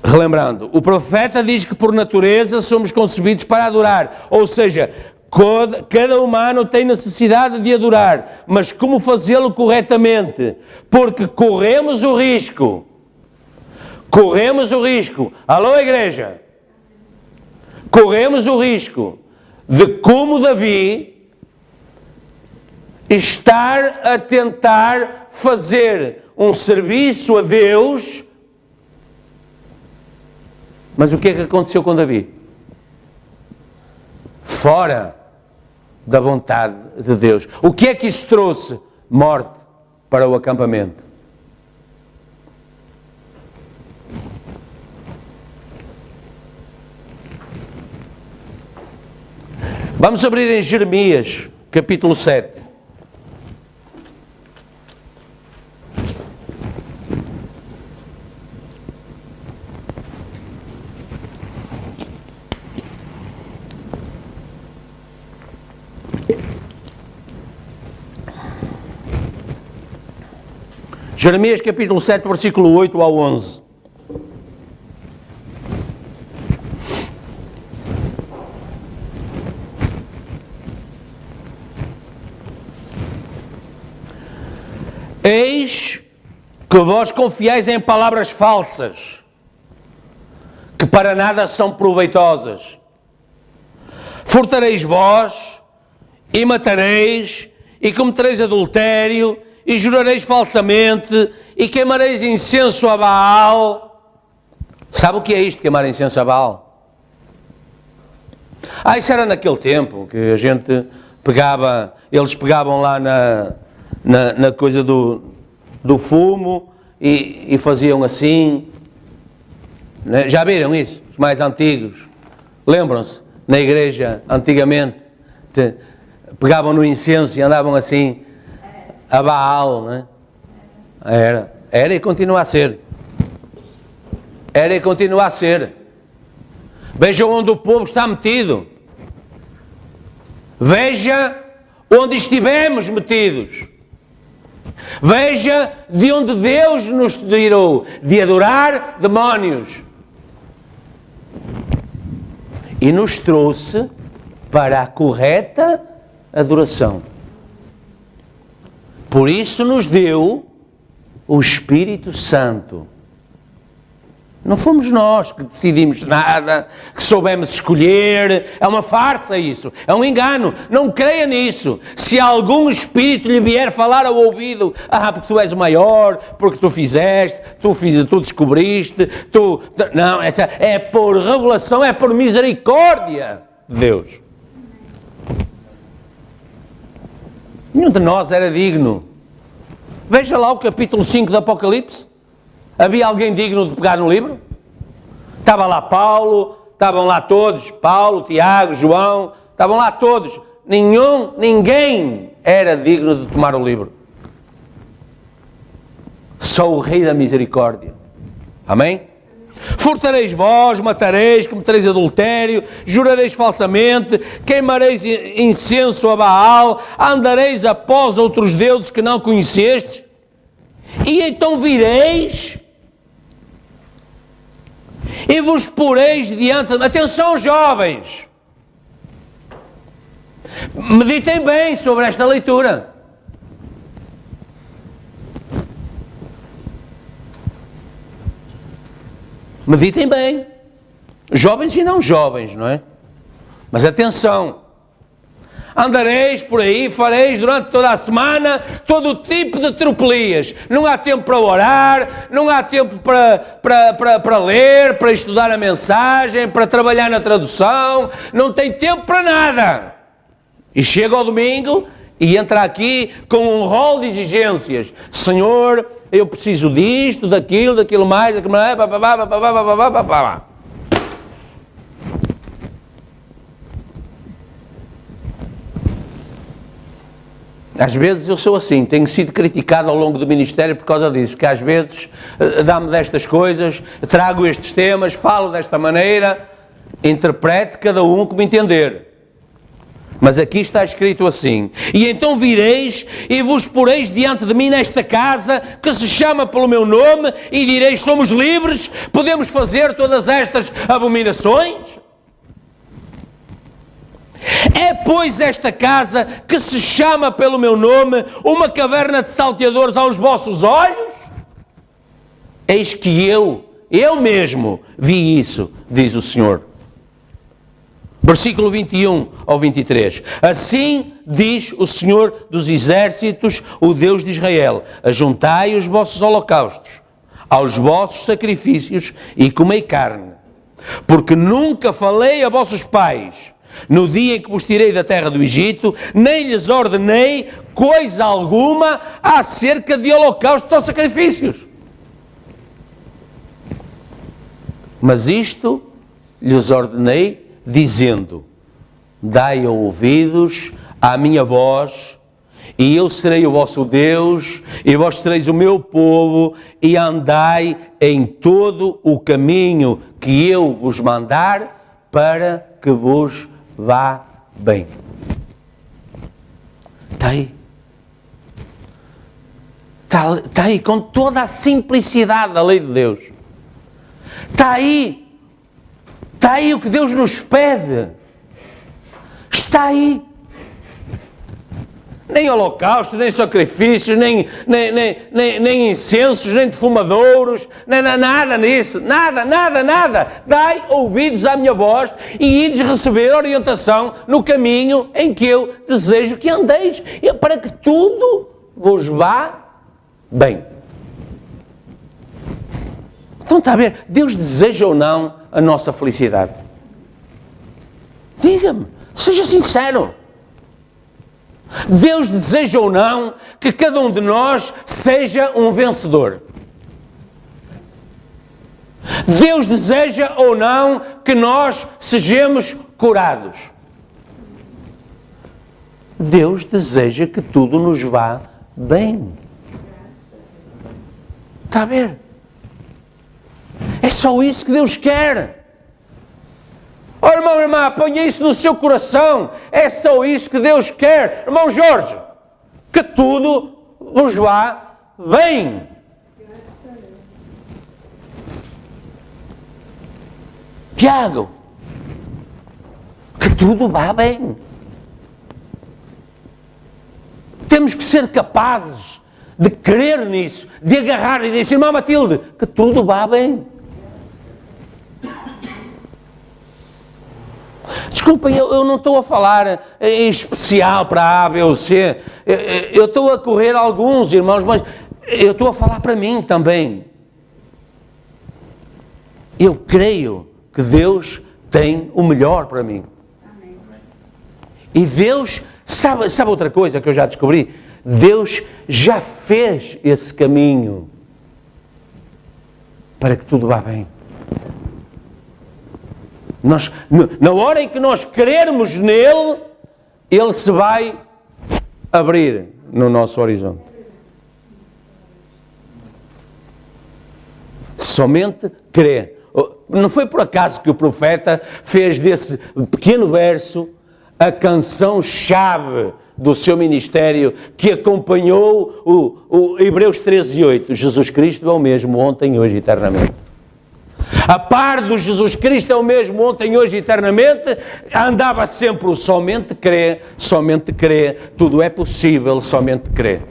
relembrando, o profeta diz que por natureza somos concebidos para adorar, ou seja, cada humano tem necessidade de adorar, mas como fazê-lo corretamente? Porque corremos o risco, alô igreja, corremos o risco de, como Davi, estar a tentar fazer um serviço a Deus. Mas o que é que aconteceu com Davi? Fora da vontade de Deus. O que é que isso trouxe? Morte para o acampamento. Vamos abrir em Jeremias, capítulo 7. Jeremias capítulo 7, versículo 8 ao 11. Eis que vós confiais em palavras falsas, que para nada são proveitosas. Furtareis vós, e matareis, e cometereis adultério, e jurareis falsamente, e queimareis incenso a Baal. Sabe o que é isto, queimar incenso a Baal? Isso era naquele tempo, que a gente pegava, eles pegavam lá na coisa do fumo, e faziam assim. Já viram isso? Os mais antigos. Lembram-se? Na igreja, antigamente, pegavam no incenso e andavam assim, a Baal, não é? Era e continua a ser. Era e continua a ser. Vejam onde o povo está metido. Veja onde estivemos metidos. Veja de onde Deus nos tirou, de adorar demónios. E nos trouxe para a correta adoração. Por isso nos deu o Espírito Santo. Não fomos nós que decidimos nada, que soubemos escolher. É uma farsa isso, é um engano. Não creia nisso. Se algum espírito lhe vier falar ao ouvido, porque tu és o maior, porque tu fizeste, tu descobriste, Não, é por revelação, é por misericórdia de Deus. Nenhum de nós era digno. Veja lá o capítulo 5 do Apocalipse. Havia alguém digno de pegar no livro? Estava lá Paulo, estavam lá todos, Paulo, Tiago, João, estavam lá todos. Ninguém era digno de tomar o livro. Só o Rei da Misericórdia. Amém? Furtareis vós, matareis, cometereis adultério, jurareis falsamente, queimareis incenso a Baal, andareis após outros deuses que não conhecestes, e então vireis e vos poreis diante... Atenção, jovens! Meditem bem sobre esta leitura. Meditem bem. Jovens e não jovens, não é? Mas atenção. Andareis por aí, fareis durante toda a semana todo o tipo de tropelias. Não há tempo para orar, não há tempo para ler, para estudar a mensagem, para trabalhar na tradução. Não tem tempo para nada. E chega ao domingo e entra aqui com um rol de exigências. Senhor, eu preciso disto, daquilo mais, daquilo mais, Às vezes eu sou assim, tenho sido criticado ao longo do ministério por causa disso, que às vezes dá-me destas coisas, trago estes temas, falo desta maneira, interprete cada um como entender. Mas aqui está escrito assim: e então vireis e vos poreis diante de mim nesta casa, que se chama pelo meu nome, e direis, somos livres, podemos fazer todas estas abominações? É, pois, esta casa, que se chama pelo meu nome, uma caverna de salteadores aos vossos olhos? Eis que eu mesmo vi isso, diz o Senhor. Versículo 21 ao 23. Assim diz o Senhor dos Exércitos, o Deus de Israel: ajuntai os vossos holocaustos aos vossos sacrifícios e comei carne, porque nunca falei a vossos pais no dia em que vos tirei da terra do Egito, nem lhes ordenei coisa alguma acerca de holocaustos ou sacrifícios. Mas isto lhes ordenei, dizendo: dai ouvidos à minha voz, e eu serei o vosso Deus, e vós sereis o meu povo, e andai em todo o caminho que eu vos mandar, para que vos vá bem. Está aí. Está aí, com toda a simplicidade da lei de Deus. Está aí. Está aí o que Deus nos pede. Está aí. Nem holocaustos, nem sacrifícios, nem incensos, nem defumadouros, nada nisso, nada. Dai ouvidos à minha voz e ides receber orientação no caminho em que eu desejo que andeis, para que tudo vos vá bem. Então está a ver, Deus deseja ou não a nossa felicidade? Diga-me, seja sincero. Deus deseja ou não que cada um de nós seja um vencedor? Deus deseja ou não que nós sejamos curados? Deus deseja que tudo nos vá bem. Está a ver? É só isso que Deus quer. Oh, irmão, irmã, ponha isso no seu coração. É só isso que Deus quer. Irmão Jorge, que tudo vos vá bem. Tiago, que tudo vá bem. Temos que ser capazes de crer nisso, de agarrar e dizer, irmã Matilde, que tudo vá bem. Desculpem, eu não estou a falar em especial para A, B ou C. Eu estou a correr alguns, irmãos, mas eu estou a falar para mim também. Eu creio que Deus tem o melhor para mim. Amém. E Deus, sabe outra coisa que eu já descobri? Deus já fez esse caminho para que tudo vá bem. Nós, na hora em que nós crermos nele, ele se vai abrir no nosso horizonte. Somente crê. Não foi por acaso que o profeta fez desse pequeno verso a canção-chave do seu ministério, que acompanhou o Hebreus 13:8. Jesus Cristo é o mesmo ontem, hoje e eternamente. A par do Jesus Cristo é o mesmo ontem, hoje e eternamente, andava sempre o somente crê, tudo é possível, somente crê.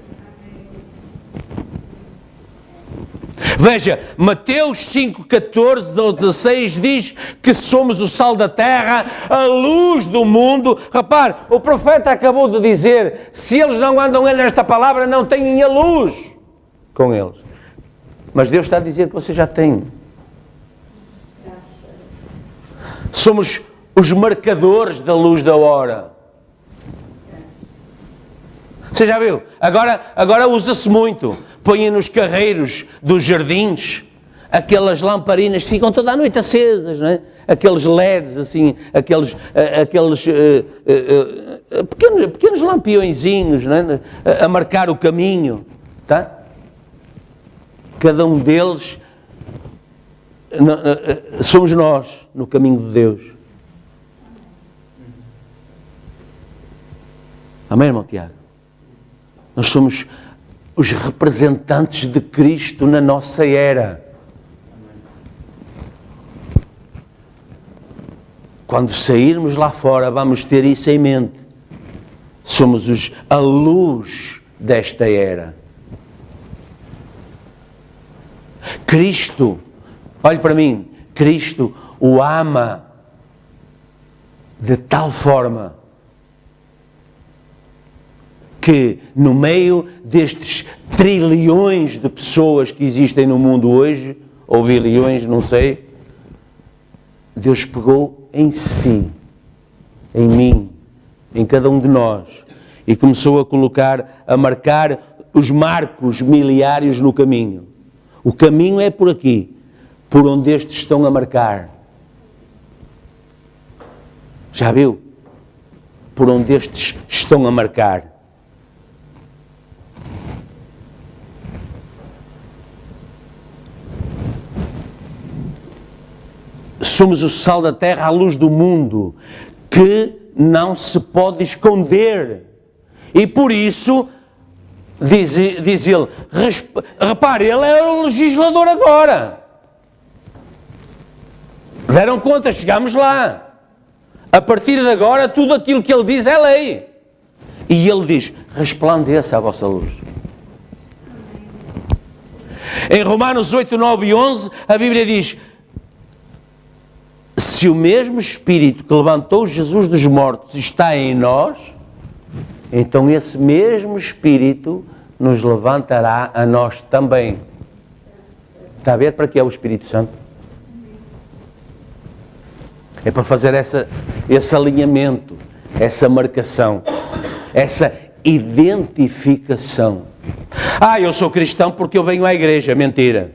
Veja, Mateus 5:14 ao 16 diz que somos o sal da terra, a luz do mundo. Repare, o profeta acabou de dizer, se eles não andam nesta palavra, não têm a luz com eles. Mas Deus está a dizer que você já tem. Somos os marcadores da luz da hora. Você já viu? Agora usa-se muito. Põem nos carreiros dos jardins aquelas lamparinas que ficam toda a noite acesas, não é? Aqueles LEDs, assim, aqueles pequenos lampiõezinhos, não é? A marcar o caminho, tá? Cada um deles somos nós no caminho de Deus. Amém, irmão Tiago? Nós somos os representantes de Cristo na nossa era. Quando sairmos lá fora, vamos ter isso em mente. Somos a luz desta era. Cristo, olhe para mim, Cristo o ama de tal forma que no meio destes trilhões de pessoas que existem no mundo hoje, ou bilhões, não sei, Deus pegou em si, em mim, em cada um de nós, e começou a marcar os marcos miliários no caminho. O caminho é por aqui, por onde estes estão a marcar. Já viu? Por onde estes estão a marcar. Somos o sal da terra, a luz do mundo, que não se pode esconder. E por isso, diz ele, repare, ele é o legislador agora. Deram conta, chegámos lá. A partir de agora, tudo aquilo que ele diz é lei. E ele diz, resplandeça a vossa luz. Em Romanos 8, 9 e 11, a Bíblia diz, se o mesmo Espírito que levantou Jesus dos mortos está em nós, então esse mesmo Espírito nos levantará a nós também. Está a ver para que é o Espírito Santo? É para fazer esse alinhamento, essa marcação, essa identificação. Eu sou cristão porque eu venho à igreja. Mentira.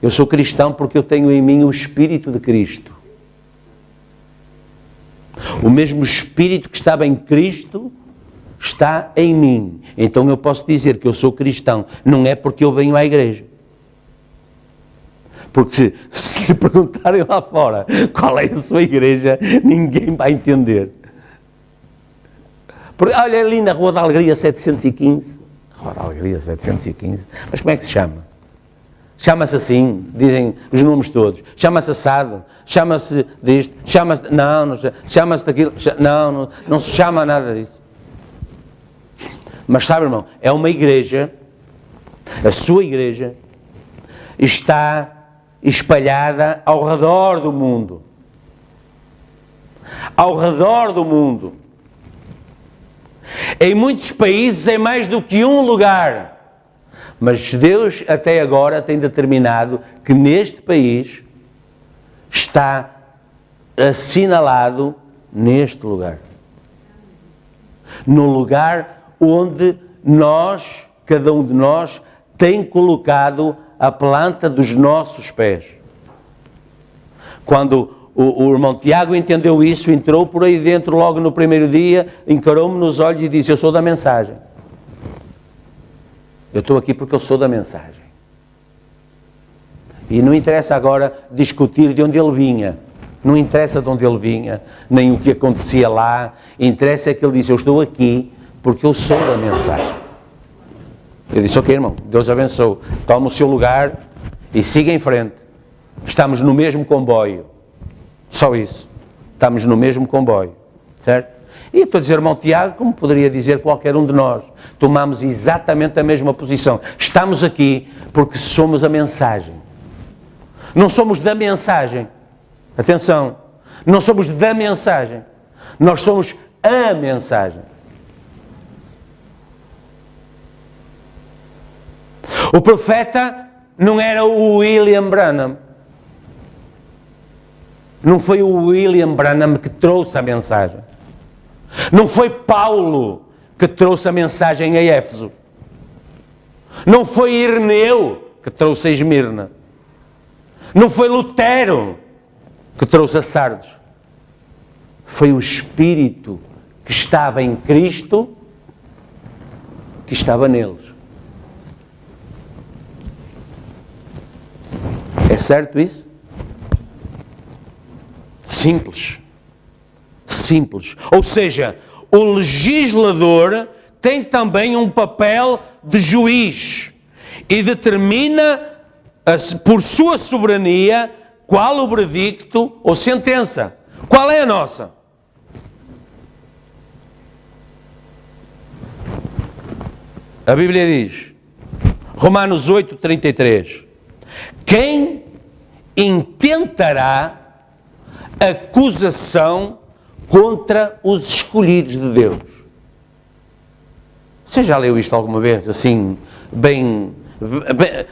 Eu sou cristão porque eu tenho em mim o Espírito de Cristo. O mesmo Espírito que estava em Cristo está em mim. Então eu posso dizer que eu sou cristão. Não é porque eu venho à igreja. Porque se lhe perguntarem lá fora qual é a sua igreja, ninguém vai entender. Porque, olha ali na Rua da Alegria 715. Rua da Alegria 715. Mas como é que se chama? Chama-se assim, dizem os nomes todos. Chama-se assado, chama-se disto, chama-se... Não chama-se daquilo... Não se chama nada disso. Mas sabe, irmão, é uma igreja, a sua igreja, está espalhada ao redor do mundo. Ao redor do mundo. Em muitos países, em mais do que um lugar. Mas Deus até agora tem determinado que neste país está assinalado neste lugar. No lugar onde nós, cada um de nós, tem colocado a planta dos nossos pés. Quando o irmão Tiago entendeu isso, entrou por aí dentro logo no primeiro dia, encarou-me nos olhos e disse, eu sou da mensagem. Eu estou aqui porque eu sou da mensagem. E não interessa agora discutir de onde ele vinha. Não interessa de onde ele vinha, nem o que acontecia lá. Interessa é que ele disse, eu estou aqui porque eu sou da mensagem. Eu disse, ok, irmão, Deus abençoe. Toma o seu lugar e siga em frente. Estamos no mesmo comboio. Só isso. Estamos no mesmo comboio. Certo? E estou a dizer, irmão Tiago, como poderia dizer qualquer um de nós. Tomamos exatamente a mesma posição. Estamos aqui porque somos a mensagem. Não somos da mensagem. Atenção. Não somos da mensagem. Nós somos a mensagem. O profeta não era o William Branham. Não foi o William Branham que trouxe a mensagem. Não foi Paulo que trouxe a mensagem a Éfeso. Não foi Ireneu que trouxe a Esmirna. Não foi Lutero que trouxe a Sardes. Foi o Espírito que estava em Cristo, que estava neles. É certo isso? Simples. Simples. Ou seja, o legislador tem também um papel de juiz e determina, por sua soberania, qual o veredicto ou sentença. Qual é a nossa? A Bíblia diz, Romanos 8:33, quem intentará acusação contra os escolhidos de Deus? Você já leu isto alguma vez? Assim, bem,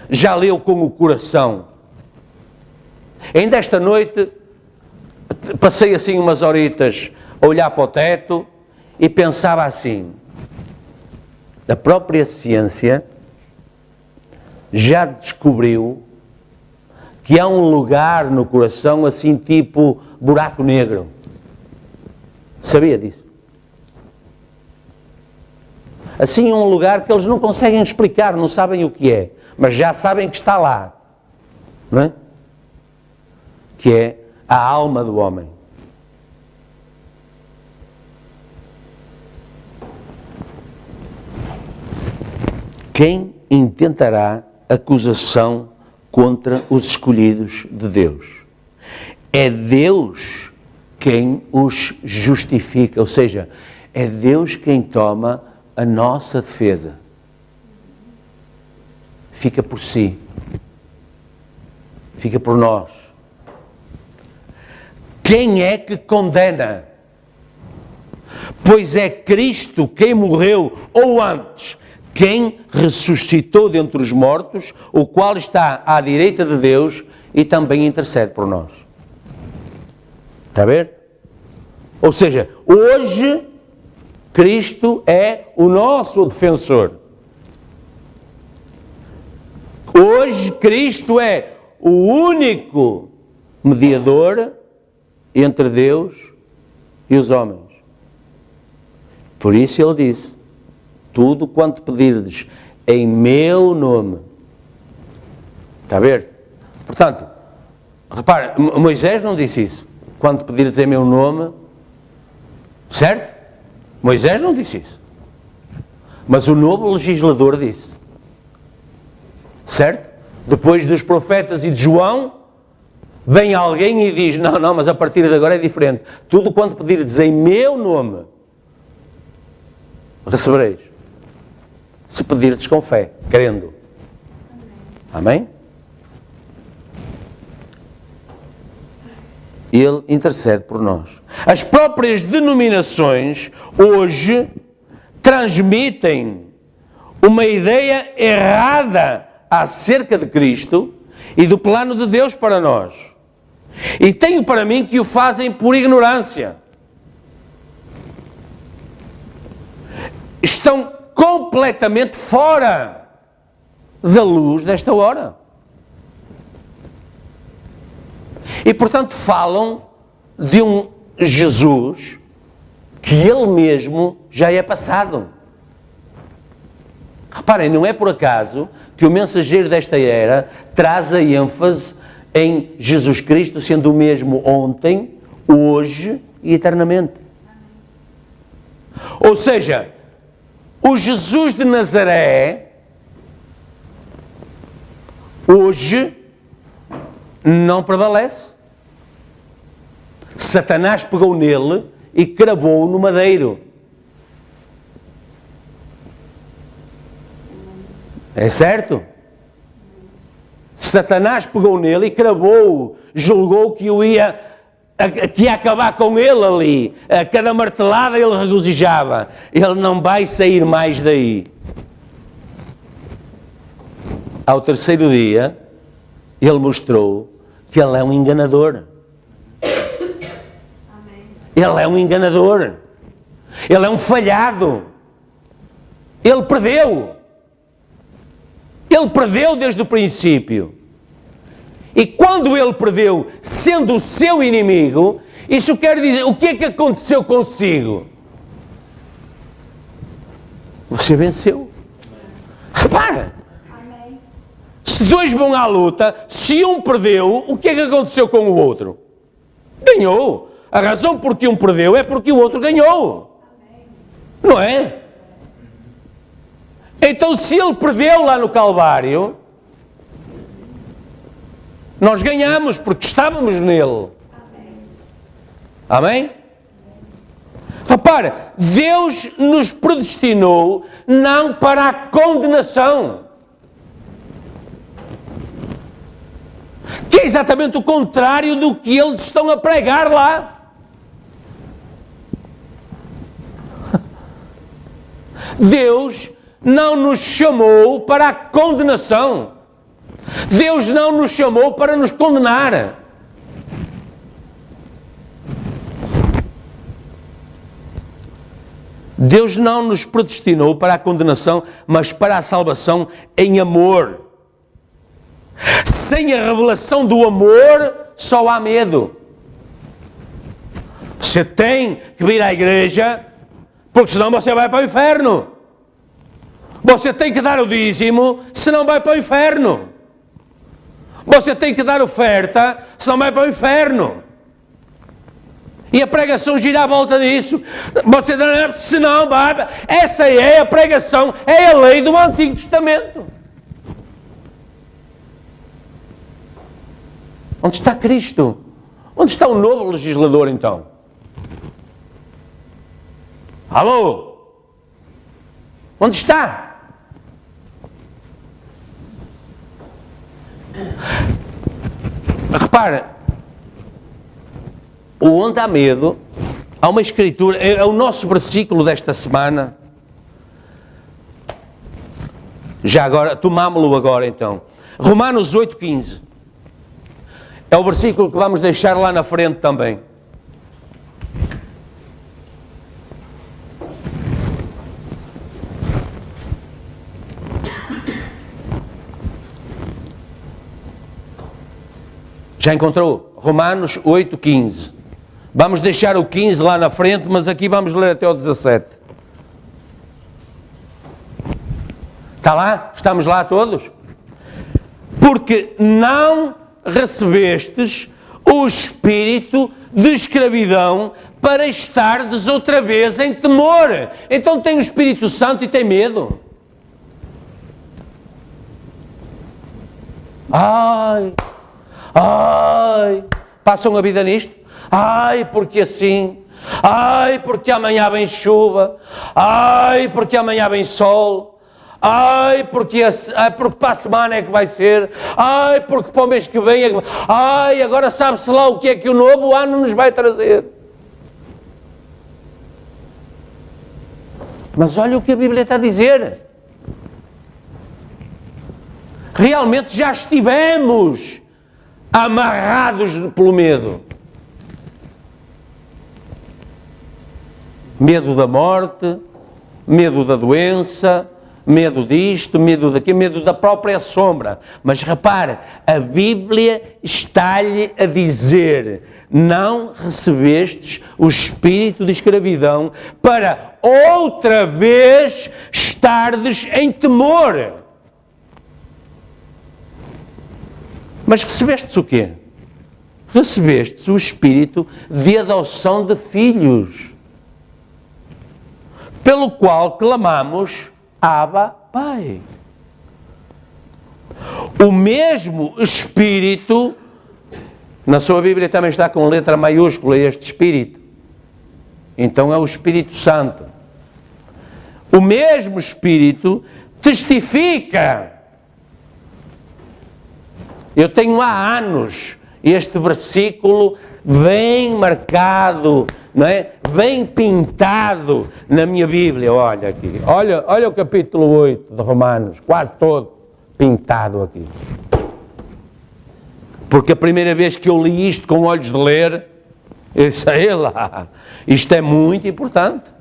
já leu com o coração? Ainda esta noite, passei assim umas horitas a olhar para o teto e pensava assim, a própria ciência já descobriu que há um lugar no coração assim tipo buraco negro. Sabia disso? Assim um lugar que eles não conseguem explicar, não sabem o que é, mas já sabem que está lá, não é? Que é a alma do homem. Quem intentará acusação contra os escolhidos de Deus? É Deus quem os justifica, ou seja, é Deus quem toma a nossa defesa. Fica por si. Fica por nós. Quem é que condena? Pois é Cristo quem morreu, ou antes, quem ressuscitou dentre os mortos, o qual está à direita de Deus e também intercede por nós. Está a ver? Ou seja, hoje Cristo é o nosso defensor. Hoje Cristo é o único mediador entre Deus e os homens. Por isso ele disse, tudo quanto pedirdes em meu nome. Está a ver? Portanto, repare, Moisés não disse isso. Quando pedirdes em meu nome, certo? Moisés não disse isso. Mas o novo legislador disse. Certo? Depois dos profetas e de João, vem alguém e diz, não, mas a partir de agora é diferente. Tudo quanto pedirdes em meu nome, recebereis. Se pedirdes com fé, crendo. Amém? Ele intercede por nós. As próprias denominações hoje transmitem uma ideia errada acerca de Cristo e do plano de Deus para nós. E tenho para mim que o fazem por ignorância. Estão completamente fora da luz desta hora. E, portanto, falam de um Jesus que ele mesmo já é passado. Reparem, não é por acaso que o mensageiro desta era traz a ênfase em Jesus Cristo sendo o mesmo ontem, hoje e eternamente. Ou seja, o Jesus de Nazaré hoje não prevalece. Satanás pegou nele e cravou-o no madeiro. É certo? Satanás pegou nele e cravou-o, julgou que ia acabar com ele ali. A cada martelada ele regozijava. Ele não vai sair mais daí. Ao terceiro dia, ele mostrou que ele é um enganador. Ele é um enganador. Ele é um falhado. Ele perdeu. Ele perdeu desde o princípio. E quando ele perdeu, sendo o seu inimigo, isso quer dizer, o que é que aconteceu consigo? Você venceu. Repara. Se dois vão à luta, se um perdeu, o que é que aconteceu com o outro? Ganhou. A razão por que um perdeu é porque o outro ganhou. Não é? Então, se ele perdeu lá no Calvário, nós ganhamos porque estávamos nele. Amém? Repara, Deus nos predestinou não para a condenação, que é exatamente o contrário do que eles estão a pregar lá. Deus não nos chamou para a condenação. Deus não nos chamou para nos condenar. Deus não nos predestinou para a condenação, mas para a salvação em amor. Sem a revelação do amor, só há medo. Você tem que vir à igreja, porque senão você vai para o inferno. Você tem que dar o dízimo, senão vai para o inferno. Você tem que dar oferta, senão vai para o inferno. E a pregação gira à volta disso. Você senão vai. Essa é a pregação, é a lei do Antigo Testamento. Onde está Cristo? Onde está o novo legislador então? Alô? Onde está? Repara, onde há medo, há uma escritura, é o nosso versículo desta semana. Já agora, tomámo-lo agora então. Romanos 8,15. É o versículo que vamos deixar lá na frente também. Já encontrou? Romanos 8,15. Vamos deixar o 15 lá na frente, mas aqui vamos ler até o 17. Está lá? Estamos lá todos? Porque não recebestes o espírito de escravidão para estardes outra vez em temor. Então tem o Espírito Santo e tem medo. Ai, passam a vida nisto. Ai, porque assim. Ai, porque amanhã vem chuva. Ai, porque amanhã vem sol. Ai, porque para a semana é que vai ser. Ai, porque para o mês que vem é que vai. Ai, agora sabe-se lá o que é que o novo ano nos vai trazer. Mas olha o que a Bíblia está a dizer. Realmente já estivemos amarrados pelo medo. Medo da morte, medo da doença, medo disto, medo daquilo, medo da própria sombra. Mas repare, a Bíblia está-lhe a dizer: não recebestes o espírito de escravidão para outra vez estardes em temor. Mas recebestes o quê? Recebestes o espírito de adoção de filhos, pelo qual clamamos: Abba, Pai. O mesmo Espírito, na sua Bíblia também está com letra maiúscula este Espírito, então é o Espírito Santo. O mesmo Espírito testifica. Eu tenho há anos este versículo bem marcado, não é? Bem pintado na minha Bíblia. Olha aqui, olha o capítulo 8 de Romanos, quase todo pintado aqui. Porque a primeira vez que eu li isto com olhos de ler, eu disse: lá, isto é muito importante.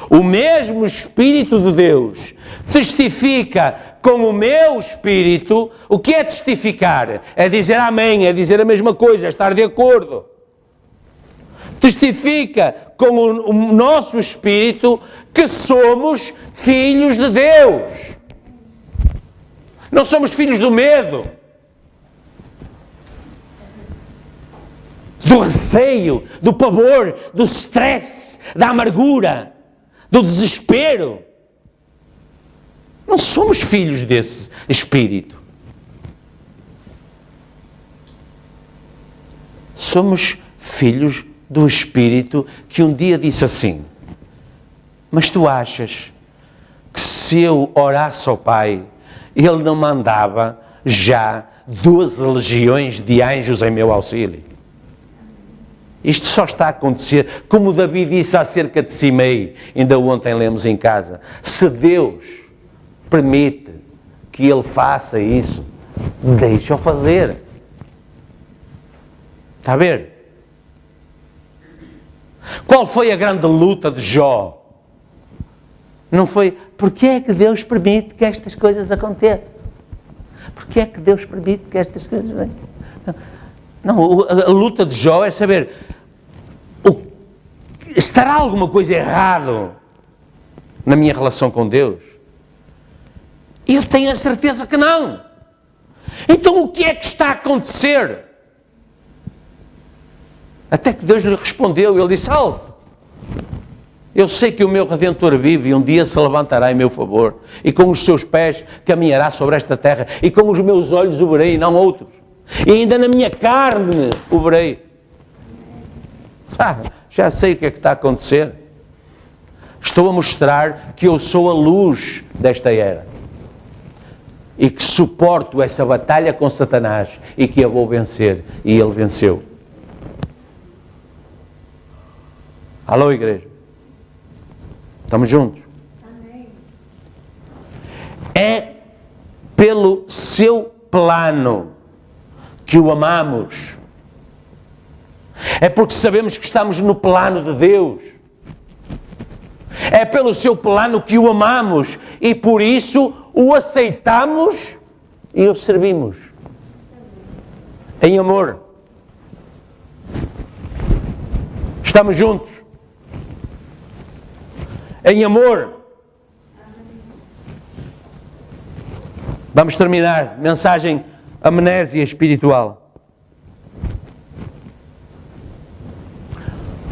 O mesmo Espírito de Deus testifica com o meu Espírito. O que é testificar? É dizer amém, é dizer a mesma coisa, é estar de acordo. Testifica com o nosso Espírito que somos filhos de Deus. Não somos filhos do medo, do receio, do pavor, do stress, da amargura, do desespero. Não somos filhos desse Espírito. Somos filhos do Espírito que um dia disse assim: mas tu achas que se eu orasse ao Pai, Ele não mandava já 12 legiões de anjos em meu auxílio? Isto só está a acontecer, como Davi disse acerca de Simei, ainda ontem lemos em casa. Se Deus permite que ele faça isso, deixa-o fazer. Está a ver? Qual foi a grande luta de Jó? Não foi, porque é que Deus permite que estas coisas aconteçam? Porque é que Deus permite que estas coisas venham? Não, a luta de Jó é saber, estará alguma coisa errada na minha relação com Deus? Eu tenho a certeza que não. Então o que é que está a acontecer? Até que Deus lhe respondeu, ele disse: alto, eu sei que o meu Redentor vive e um dia se levantará em meu favor, e com os seus pés caminhará sobre esta terra, e com os meus olhos o verei, não outros, e ainda na minha carne o verei. Sabe, já sei o que é que está a acontecer. Estou a mostrar que eu sou a luz desta era, e que suporto essa batalha com Satanás, e que a vou vencer, e ele venceu. Alô, igreja? Estamos juntos? Amém. É pelo seu plano que o amamos. É porque sabemos que estamos no plano de Deus. É pelo seu plano que o amamos e por isso o aceitamos e o servimos. Em amor. Estamos juntos. Em amor. Vamos terminar. Mensagem amnésia espiritual.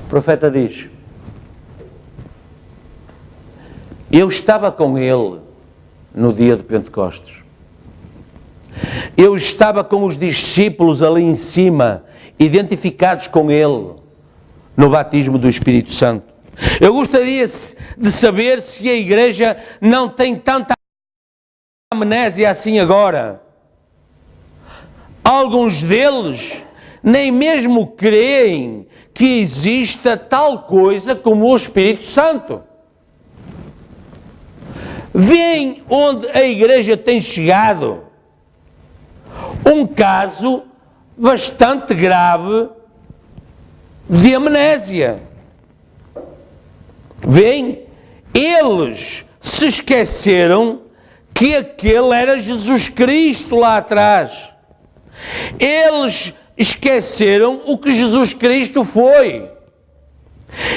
O profeta diz: eu estava com ele no dia de Pentecostes. Eu estava com os discípulos ali em cima, identificados com ele no batismo do Espírito Santo. Eu gostaria de saber se a igreja não tem tanta amnésia assim agora. Alguns deles nem mesmo creem que exista tal coisa como o Espírito Santo. Veem onde a igreja tem chegado. Um caso bastante grave de amnésia. Veem, eles se esqueceram que aquele era Jesus Cristo lá atrás. Eles esqueceram o que Jesus Cristo foi.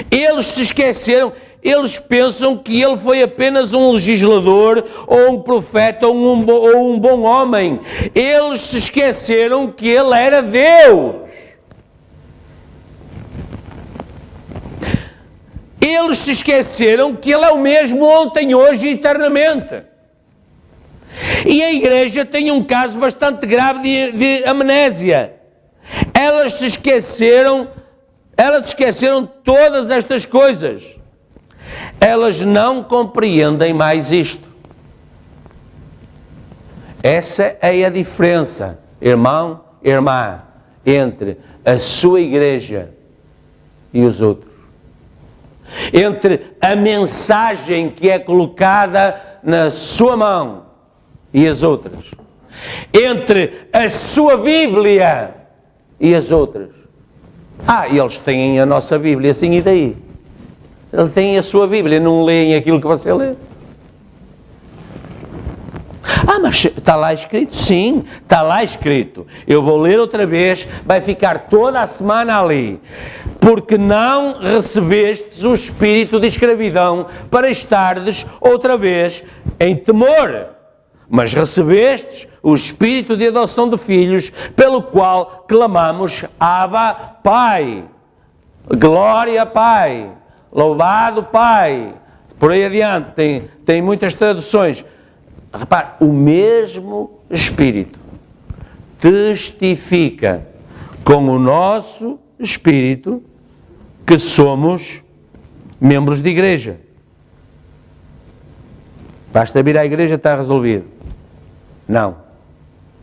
Eles se esqueceram, eles pensam que ele foi apenas um legislador, ou um profeta, ou um bom homem. Eles se esqueceram que ele era Deus. Eles se esqueceram que ele é o mesmo ontem, hoje e eternamente. E a igreja tem um caso bastante grave de amnésia. Elas se esqueceram todas estas coisas. Elas não compreendem mais isto. Essa é a diferença, irmão, irmã, entre a sua igreja e os outros. Entre a mensagem que é colocada na sua mão e as outras. Entre a sua Bíblia e as outras. Eles têm a nossa Bíblia, assim, e daí? têm a sua Bíblia, não leem aquilo que você lê. Ah, mas está lá escrito? Sim, está lá escrito. Eu vou ler outra vez, vai ficar toda a semana ali. Porque não recebestes o espírito de escravidão para estardes outra vez em temor, mas recebestes o espírito de adoção de filhos, pelo qual clamamos: Abba, Pai. Glória, Pai. Louvado, Pai. Por aí adiante, tem muitas traduções. Repare, o mesmo Espírito testifica com o nosso Espírito que somos membros de igreja. Basta vir à igreja, está resolvido. Não.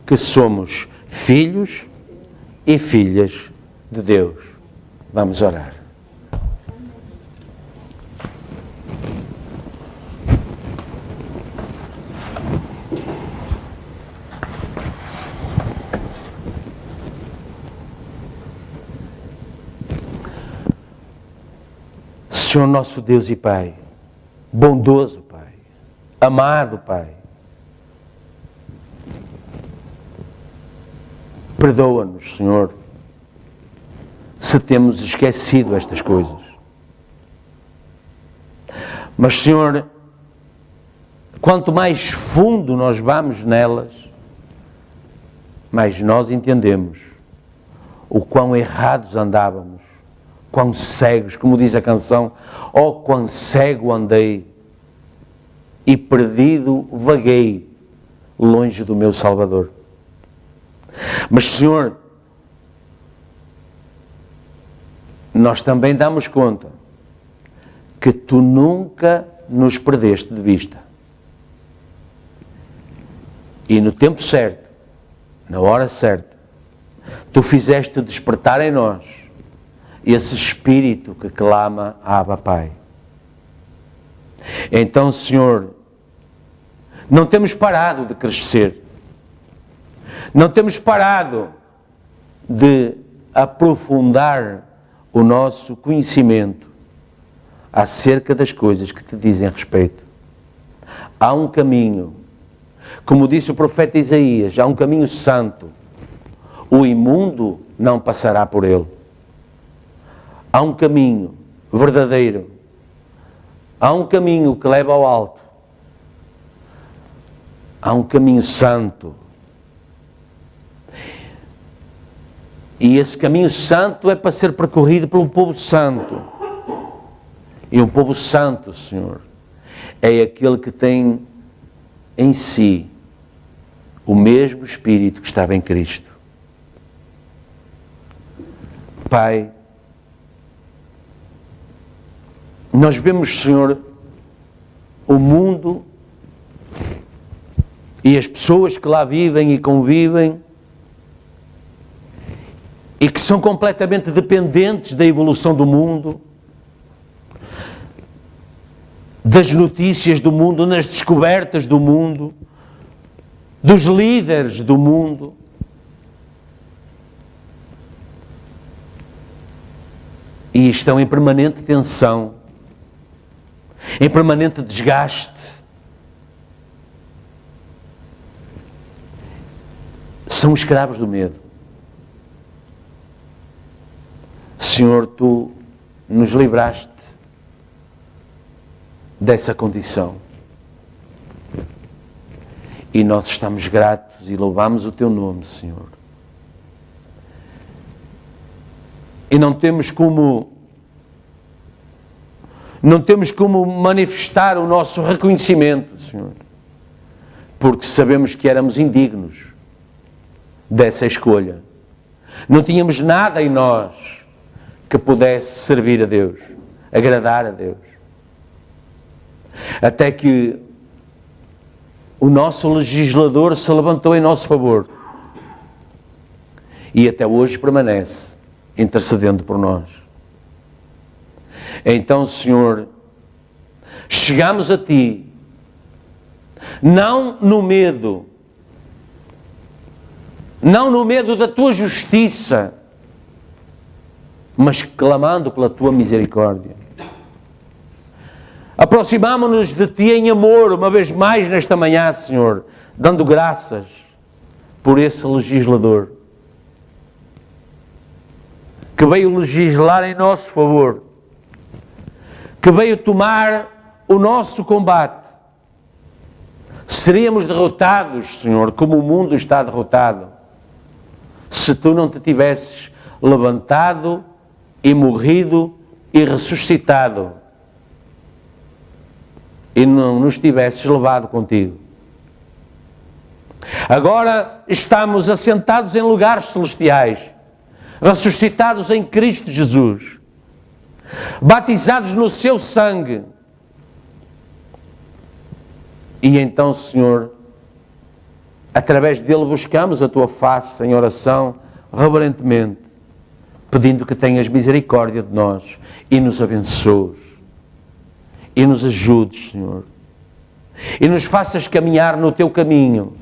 Que somos filhos e filhas de Deus. Vamos orar. Senhor nosso Deus e Pai, bondoso Pai, amado Pai, perdoa-nos, Senhor, se temos esquecido estas coisas. Mas, Senhor, quanto mais fundo nós vamos nelas, mais nós entendemos o quão errados andávamos, quão cegos, como diz a canção, oh, quão cego andei e perdido vaguei longe do meu Salvador. Mas, Senhor, nós também damos conta que Tu nunca nos perdeste de vista. E no tempo certo, na hora certa, Tu fizeste despertar em nós esse espírito que clama, Abba, Pai. Então, Senhor, não temos parado de crescer, não temos parado de aprofundar o nosso conhecimento acerca das coisas que Te dizem respeito. Há um caminho, como disse o profeta Isaías, há um caminho santo, o imundo não passará por ele. Há um caminho verdadeiro, há um caminho que leva ao alto, há um caminho santo. E esse caminho santo é para ser percorrido pelo povo santo. E um povo santo, Senhor, é aquele que tem em si o mesmo Espírito que estava em Cristo. Pai, nós vemos, Senhor, o mundo e as pessoas que lá vivem e convivem e que são completamente dependentes da evolução do mundo, das notícias do mundo, nas descobertas do mundo, dos líderes do mundo. E estão em permanente tensão, em permanente desgaste. São escravos do medo. Senhor, Tu nos livraste dessa condição. E nós estamos gratos e louvamos o Teu nome, Senhor. E não temos como manifestar o nosso reconhecimento, Senhor, porque sabemos que éramos indignos dessa escolha. Não tínhamos nada em nós que pudesse servir a Deus, agradar a Deus. Até que o nosso legislador se levantou em nosso favor e até hoje permanece intercedendo por nós. Então, Senhor, chegamos a Ti, não no medo da Tua justiça, mas clamando pela Tua misericórdia. Aproximamo-nos de Ti em amor, uma vez mais nesta manhã, Senhor, dando graças por esse legislador que veio legislar em nosso favor, que veio tomar o nosso combate. Seríamos derrotados, Senhor, como o mundo está derrotado, se Tu não Te tivesses levantado e morrido e ressuscitado e não nos tivesses levado contigo. Agora estamos assentados em lugares celestiais, ressuscitados em Cristo Jesus, batizados no Seu sangue. E então, Senhor, através dele buscamos a Tua face em oração, reverentemente, pedindo que tenhas misericórdia de nós e nos abençoes e nos ajudes, Senhor, e nos faças caminhar no Teu caminho,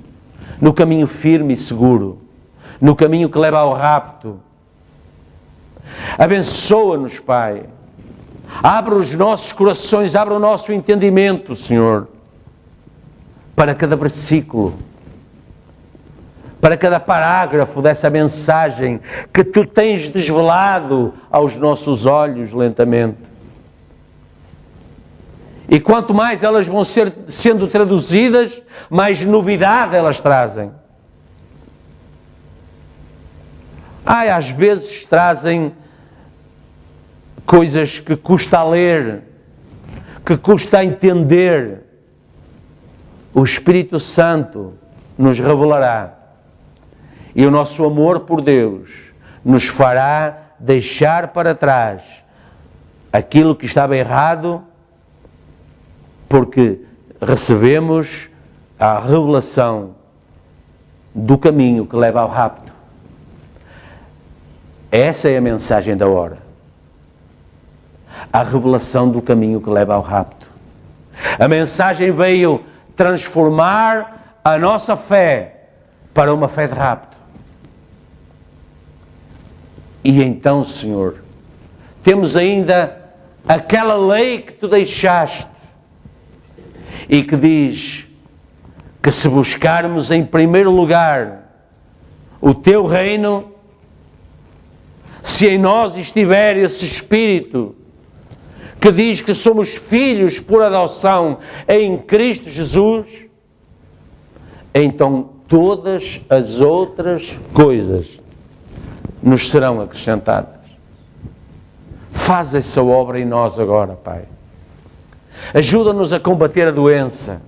no caminho firme e seguro, no caminho que leva ao rapto. Abençoa-nos, Pai. Abre os nossos corações, abre o nosso entendimento, Senhor, para cada versículo, para cada parágrafo dessa mensagem que Tu tens desvelado aos nossos olhos lentamente. E quanto mais elas vão sendo traduzidas, mais novidade elas trazem. Às vezes trazem coisas que custa a ler, que custa a entender. O Espírito Santo nos revelará. E o nosso amor por Deus nos fará deixar para trás aquilo que estava errado, porque recebemos a revelação do caminho que leva ao rapto. Essa é a mensagem da hora. A revelação do caminho que leva ao rapto. A mensagem veio transformar a nossa fé para uma fé de rapto. E então, Senhor, temos ainda aquela lei que Tu deixaste e que diz que se buscarmos em primeiro lugar o Teu reino, se em nós estiver esse Espírito que diz que somos filhos por adoção em Cristo Jesus, então todas as outras coisas nos serão acrescentadas. Faz essa obra em nós agora, Pai. Ajuda-nos a combater a doença,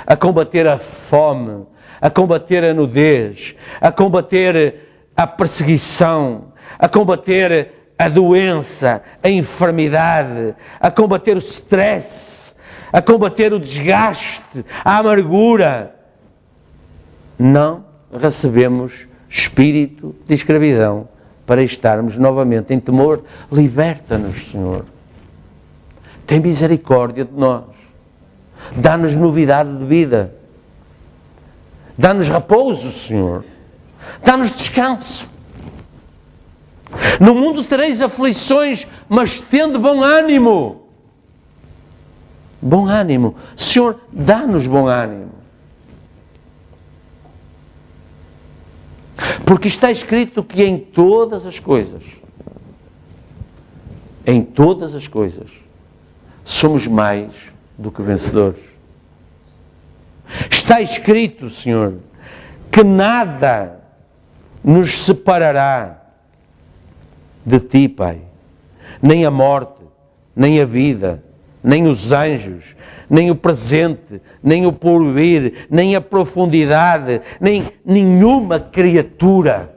a combater a fome, a combater a nudez, a combater a perseguição, a combater a doença, a enfermidade, a combater o stress, a combater o desgaste, a amargura. Não recebemos espírito de escravidão para estarmos novamente em temor. Liberta-nos, Senhor. Tem misericórdia de nós. Dá-nos novidade de vida. Dá-nos repouso, Senhor. Dá-nos descanso. No mundo tereis aflições, mas tende bom ânimo. Bom ânimo. Senhor, dá-nos bom ânimo. Porque está escrito que em todas as coisas, somos mais do que vencedores. Está escrito, Senhor, que nada nos separará de Ti, Pai. Nem a morte, nem a vida, nem os anjos, nem o presente, nem o porvir, nem a profundidade, nem nenhuma criatura.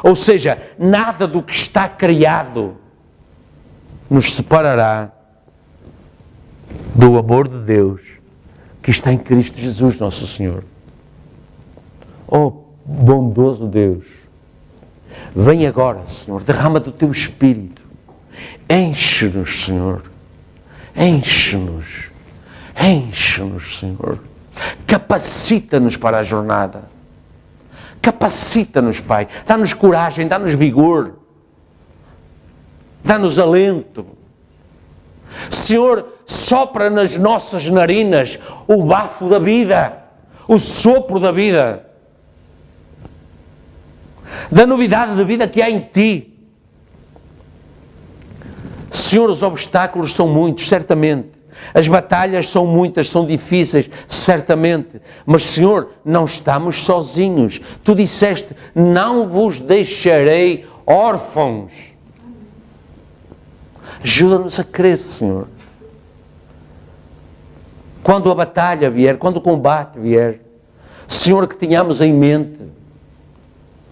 Ou seja, nada do que está criado nos separará do amor de Deus que está em Cristo Jesus, nosso Senhor. Oh, bondoso Deus, vem agora, Senhor, derrama do Teu Espírito, enche-nos, Senhor, enche-nos, Senhor, capacita-nos para a jornada, capacita-nos, Pai, dá-nos coragem, dá-nos vigor, dá-nos alento, Senhor, sopra nas nossas narinas o bafo da vida, o sopro da vida, da novidade de vida que há em Ti. Senhor, os obstáculos são muitos, certamente. As batalhas são muitas, são difíceis, certamente. Mas, Senhor, não estamos sozinhos. Tu disseste, não vos deixarei órfãos. Ajuda-nos a crer, Senhor. Quando a batalha vier, quando o combate vier, Senhor, que tenhamos em mente,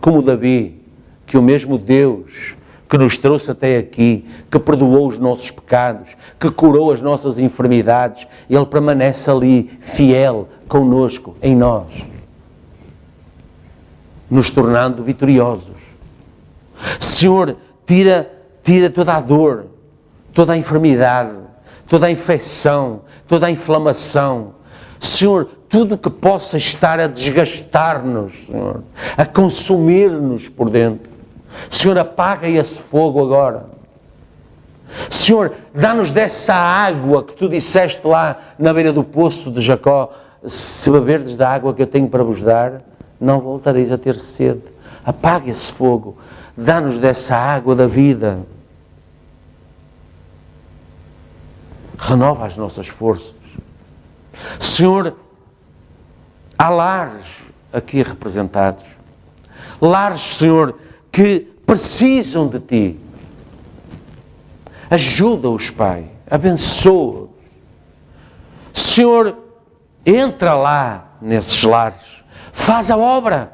como Davi, que o mesmo Deus que nos trouxe até aqui, que perdoou os nossos pecados, que curou as nossas enfermidades, Ele permanece ali, fiel, conosco, em nós, nos tornando vitoriosos. Senhor, tira toda a dor, toda a enfermidade, toda a infecção, toda a inflamação. Senhor, tudo que possa estar a desgastar-nos, Senhor, a consumir-nos por dentro. Senhor, apaga esse fogo agora. Senhor, dá-nos dessa água que Tu disseste lá na beira do poço de Jacó, se beberdes da água que eu tenho para vos dar, não voltareis a ter sede. Apaga esse fogo, dá-nos dessa água da vida. Renova as nossas forças. Senhor, há lares aqui representados. Lares, Senhor, que precisam de Ti. Ajuda-os, Pai. Abençoa-os. Senhor, entra lá nesses lares. Faz a obra.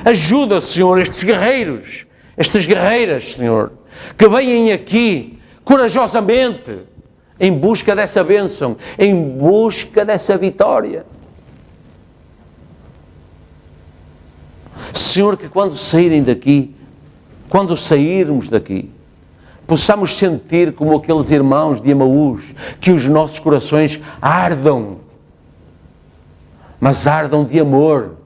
Ajuda, Senhor, estes guerreiros, estas guerreiras, Senhor, que vêm aqui corajosamente em busca dessa bênção, em busca dessa vitória. Senhor, que quando saírem daqui, quando sairmos daqui, possamos sentir como aqueles irmãos de Emaús, que os nossos corações ardam, mas ardam de amor,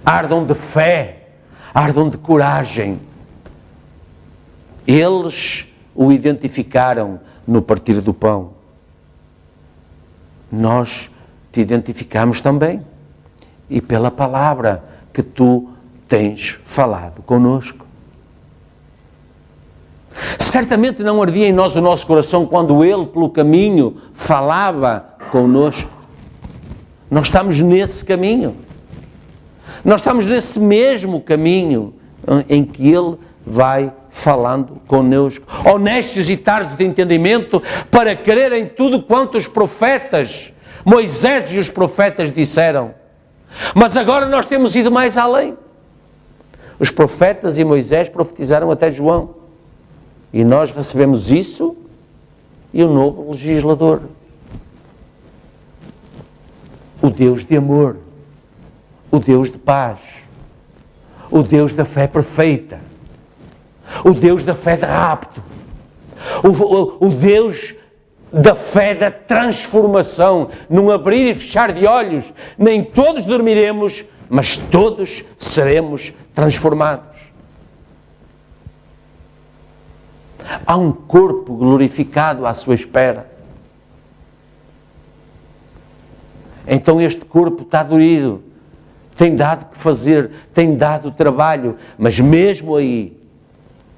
ardam de fé, ardam de coragem. Eles o identificaram no partir do pão. Nós te identificamos também, e pela palavra que Tu tens falado conosco. Certamente não ardia em nós o nosso coração quando Ele, pelo caminho, falava conosco. Nós estamos nesse caminho. Nós estamos nesse mesmo caminho em que Ele vai falando conosco. Honestos e tardos de entendimento para crer em tudo quanto os profetas, Moisés e os profetas disseram. Mas agora nós temos ido mais além. Os profetas e Moisés profetizaram até João. E nós recebemos isso e o novo legislador. O Deus de amor. O Deus de paz. O Deus da fé perfeita. O Deus da fé de rapto. O Deus da fé da transformação, num abrir e fechar de olhos. Nem todos dormiremos, mas todos seremos transformados. Há um corpo glorificado à sua espera. Então este corpo está dorido, tem dado que fazer, tem dado trabalho, mas mesmo aí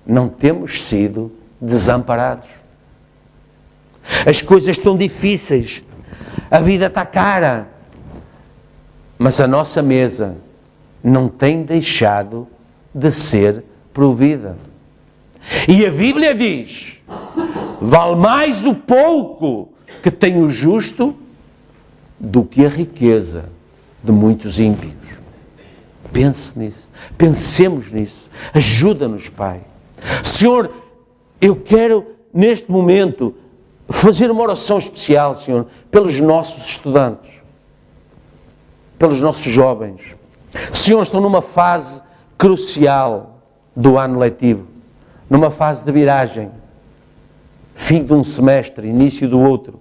não temos sido desamparados. As coisas estão difíceis, a vida está cara, mas a nossa mesa não tem deixado de ser provida. E a Bíblia diz, vale mais o pouco que tem o justo do que a riqueza de muitos ímpios. Pense nisso, pensemos nisso, ajuda-nos, Pai. Senhor, eu quero neste momento fazer uma oração especial, Senhor, pelos nossos estudantes, pelos nossos jovens. Senhor, estão numa fase crucial do ano letivo, numa fase de viragem, fim de um semestre, início do outro.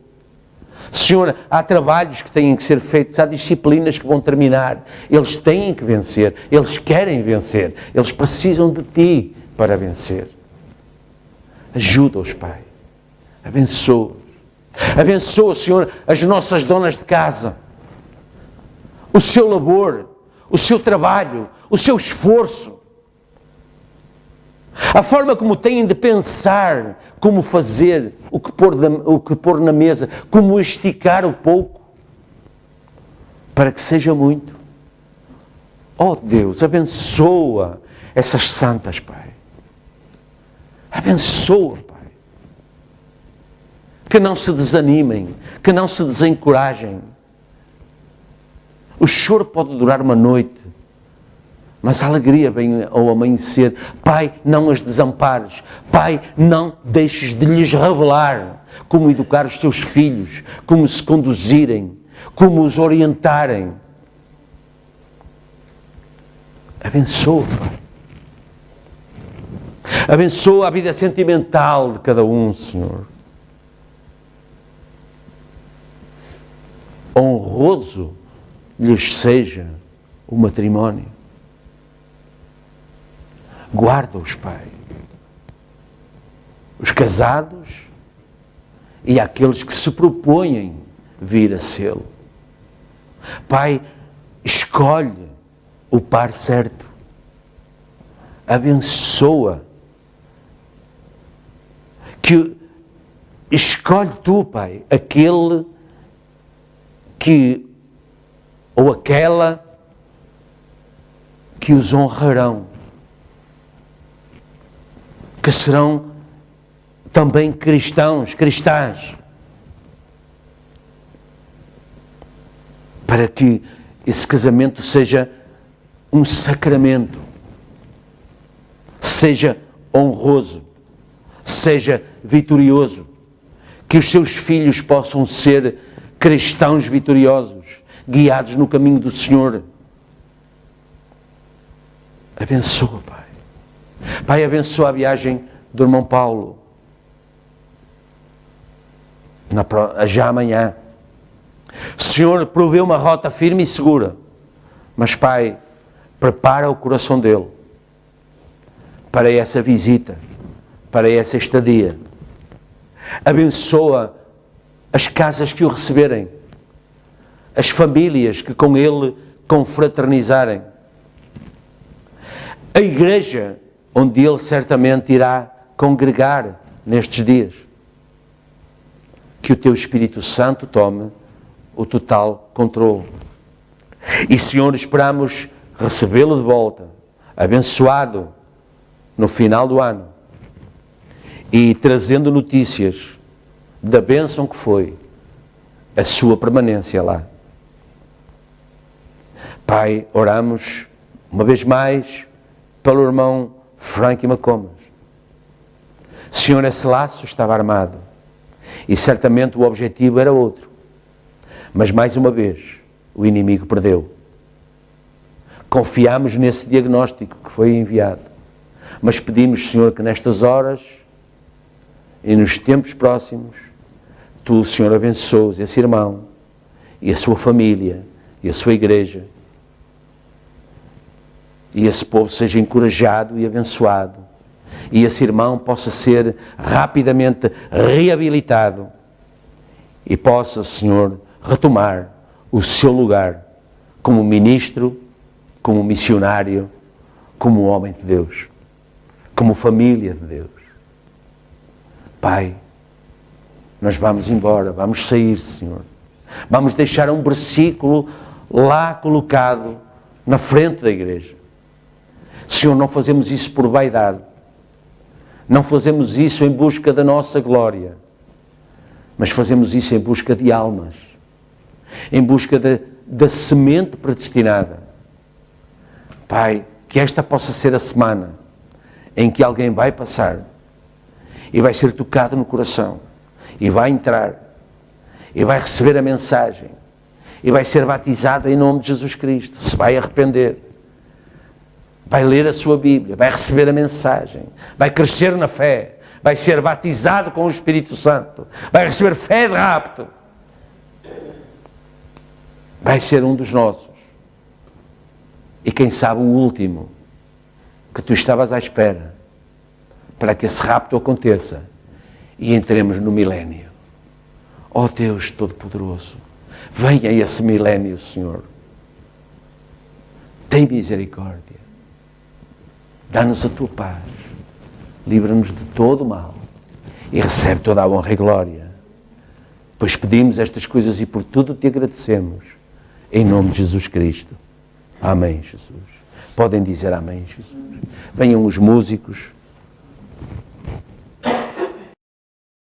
Senhor, há trabalhos que têm que ser feitos, há disciplinas que vão terminar, eles têm que vencer, eles querem vencer, eles precisam de Ti para vencer. Ajuda-os, Pai. Abençoa. Abençoa, Senhor, as nossas donas de casa. O seu labor, o seu trabalho, o seu esforço. A forma como têm de pensar, como fazer, o que pôr na mesa, como esticar o pouco, para que seja muito. Oh Deus, abençoa essas santas, Pai. Abençoa, Pai. Que não se desanimem, que não se desencorajem. O choro pode durar uma noite, mas a alegria vem ao amanhecer. Pai, não as desampares. Pai, não deixes de lhes revelar como educar os teus filhos, como se conduzirem, como os orientarem. Abençoa, Pai. Abençoa a vida sentimental de cada um, Senhor. Honroso lhes seja o matrimónio. Guarda-os, Pai. Os casados e aqueles que se propõem vir a sê-lo. Pai, escolhe o par certo. Abençoa. Que escolhe tu, Pai, aquele que ou aquela que os honrarão, que serão também cristãs, para que esse casamento seja um sacramento, seja honroso, seja vitorioso, que os seus filhos possam ser cristãos vitoriosos, guiados no caminho do Senhor. Abençoa, Pai. Pai, abençoa a viagem do irmão Paulo, já amanhã. Senhor, provê uma rota firme e segura, mas, Pai, prepara o coração dele para essa visita, para essa estadia. Abençoa as casas que o receberem, as famílias que com ele confraternizarem, a igreja onde ele certamente irá congregar nestes dias. Que o teu Espírito Santo tome o total controle. E, Senhor, esperamos recebê-lo de volta, abençoado, no final do ano, e trazendo notícias da bênção que foi a sua permanência lá. Pai, oramos uma vez mais pelo irmão Frank Macomas. Senhor, esse laço estava armado e certamente o objetivo era outro, mas mais uma vez o inimigo perdeu. Confiamos nesse diagnóstico que foi enviado, mas pedimos, Senhor, que nestas horas e nos tempos próximos tu, Senhor, abençoes esse irmão e a sua família e a sua igreja, e esse povo seja encorajado e abençoado, e esse irmão possa ser rapidamente reabilitado e possa, Senhor, retomar o seu lugar como ministro, como missionário, como homem de Deus, como família de Deus. Pai, nós vamos embora, vamos sair, Senhor. Vamos deixar um versículo lá colocado na frente da igreja. Senhor, não fazemos isso por vaidade, não fazemos isso em busca da nossa glória, mas fazemos isso em busca de almas, em busca da semente predestinada. Pai, que esta possa ser a semana em que alguém vai passar e vai ser tocado no coração, e vai entrar, e vai receber a mensagem, e vai ser batizado em nome de Jesus Cristo, se vai arrepender, vai ler a sua Bíblia, vai receber a mensagem, vai crescer na fé, vai ser batizado com o Espírito Santo, vai receber fé de rapto, vai ser um dos nossos, e quem sabe o último que tu estavas à espera, para que esse rapto aconteça e entremos no milénio. Ó Deus Todo-Poderoso, venha esse milénio, Senhor. Tem misericórdia. Dá-nos a tua paz. Livra-nos de todo o mal. E recebe toda a honra e glória. Pois pedimos estas coisas e por tudo te agradecemos. Em nome de Jesus Cristo. Amém, Jesus. Podem dizer amém, Jesus. Venham os músicos.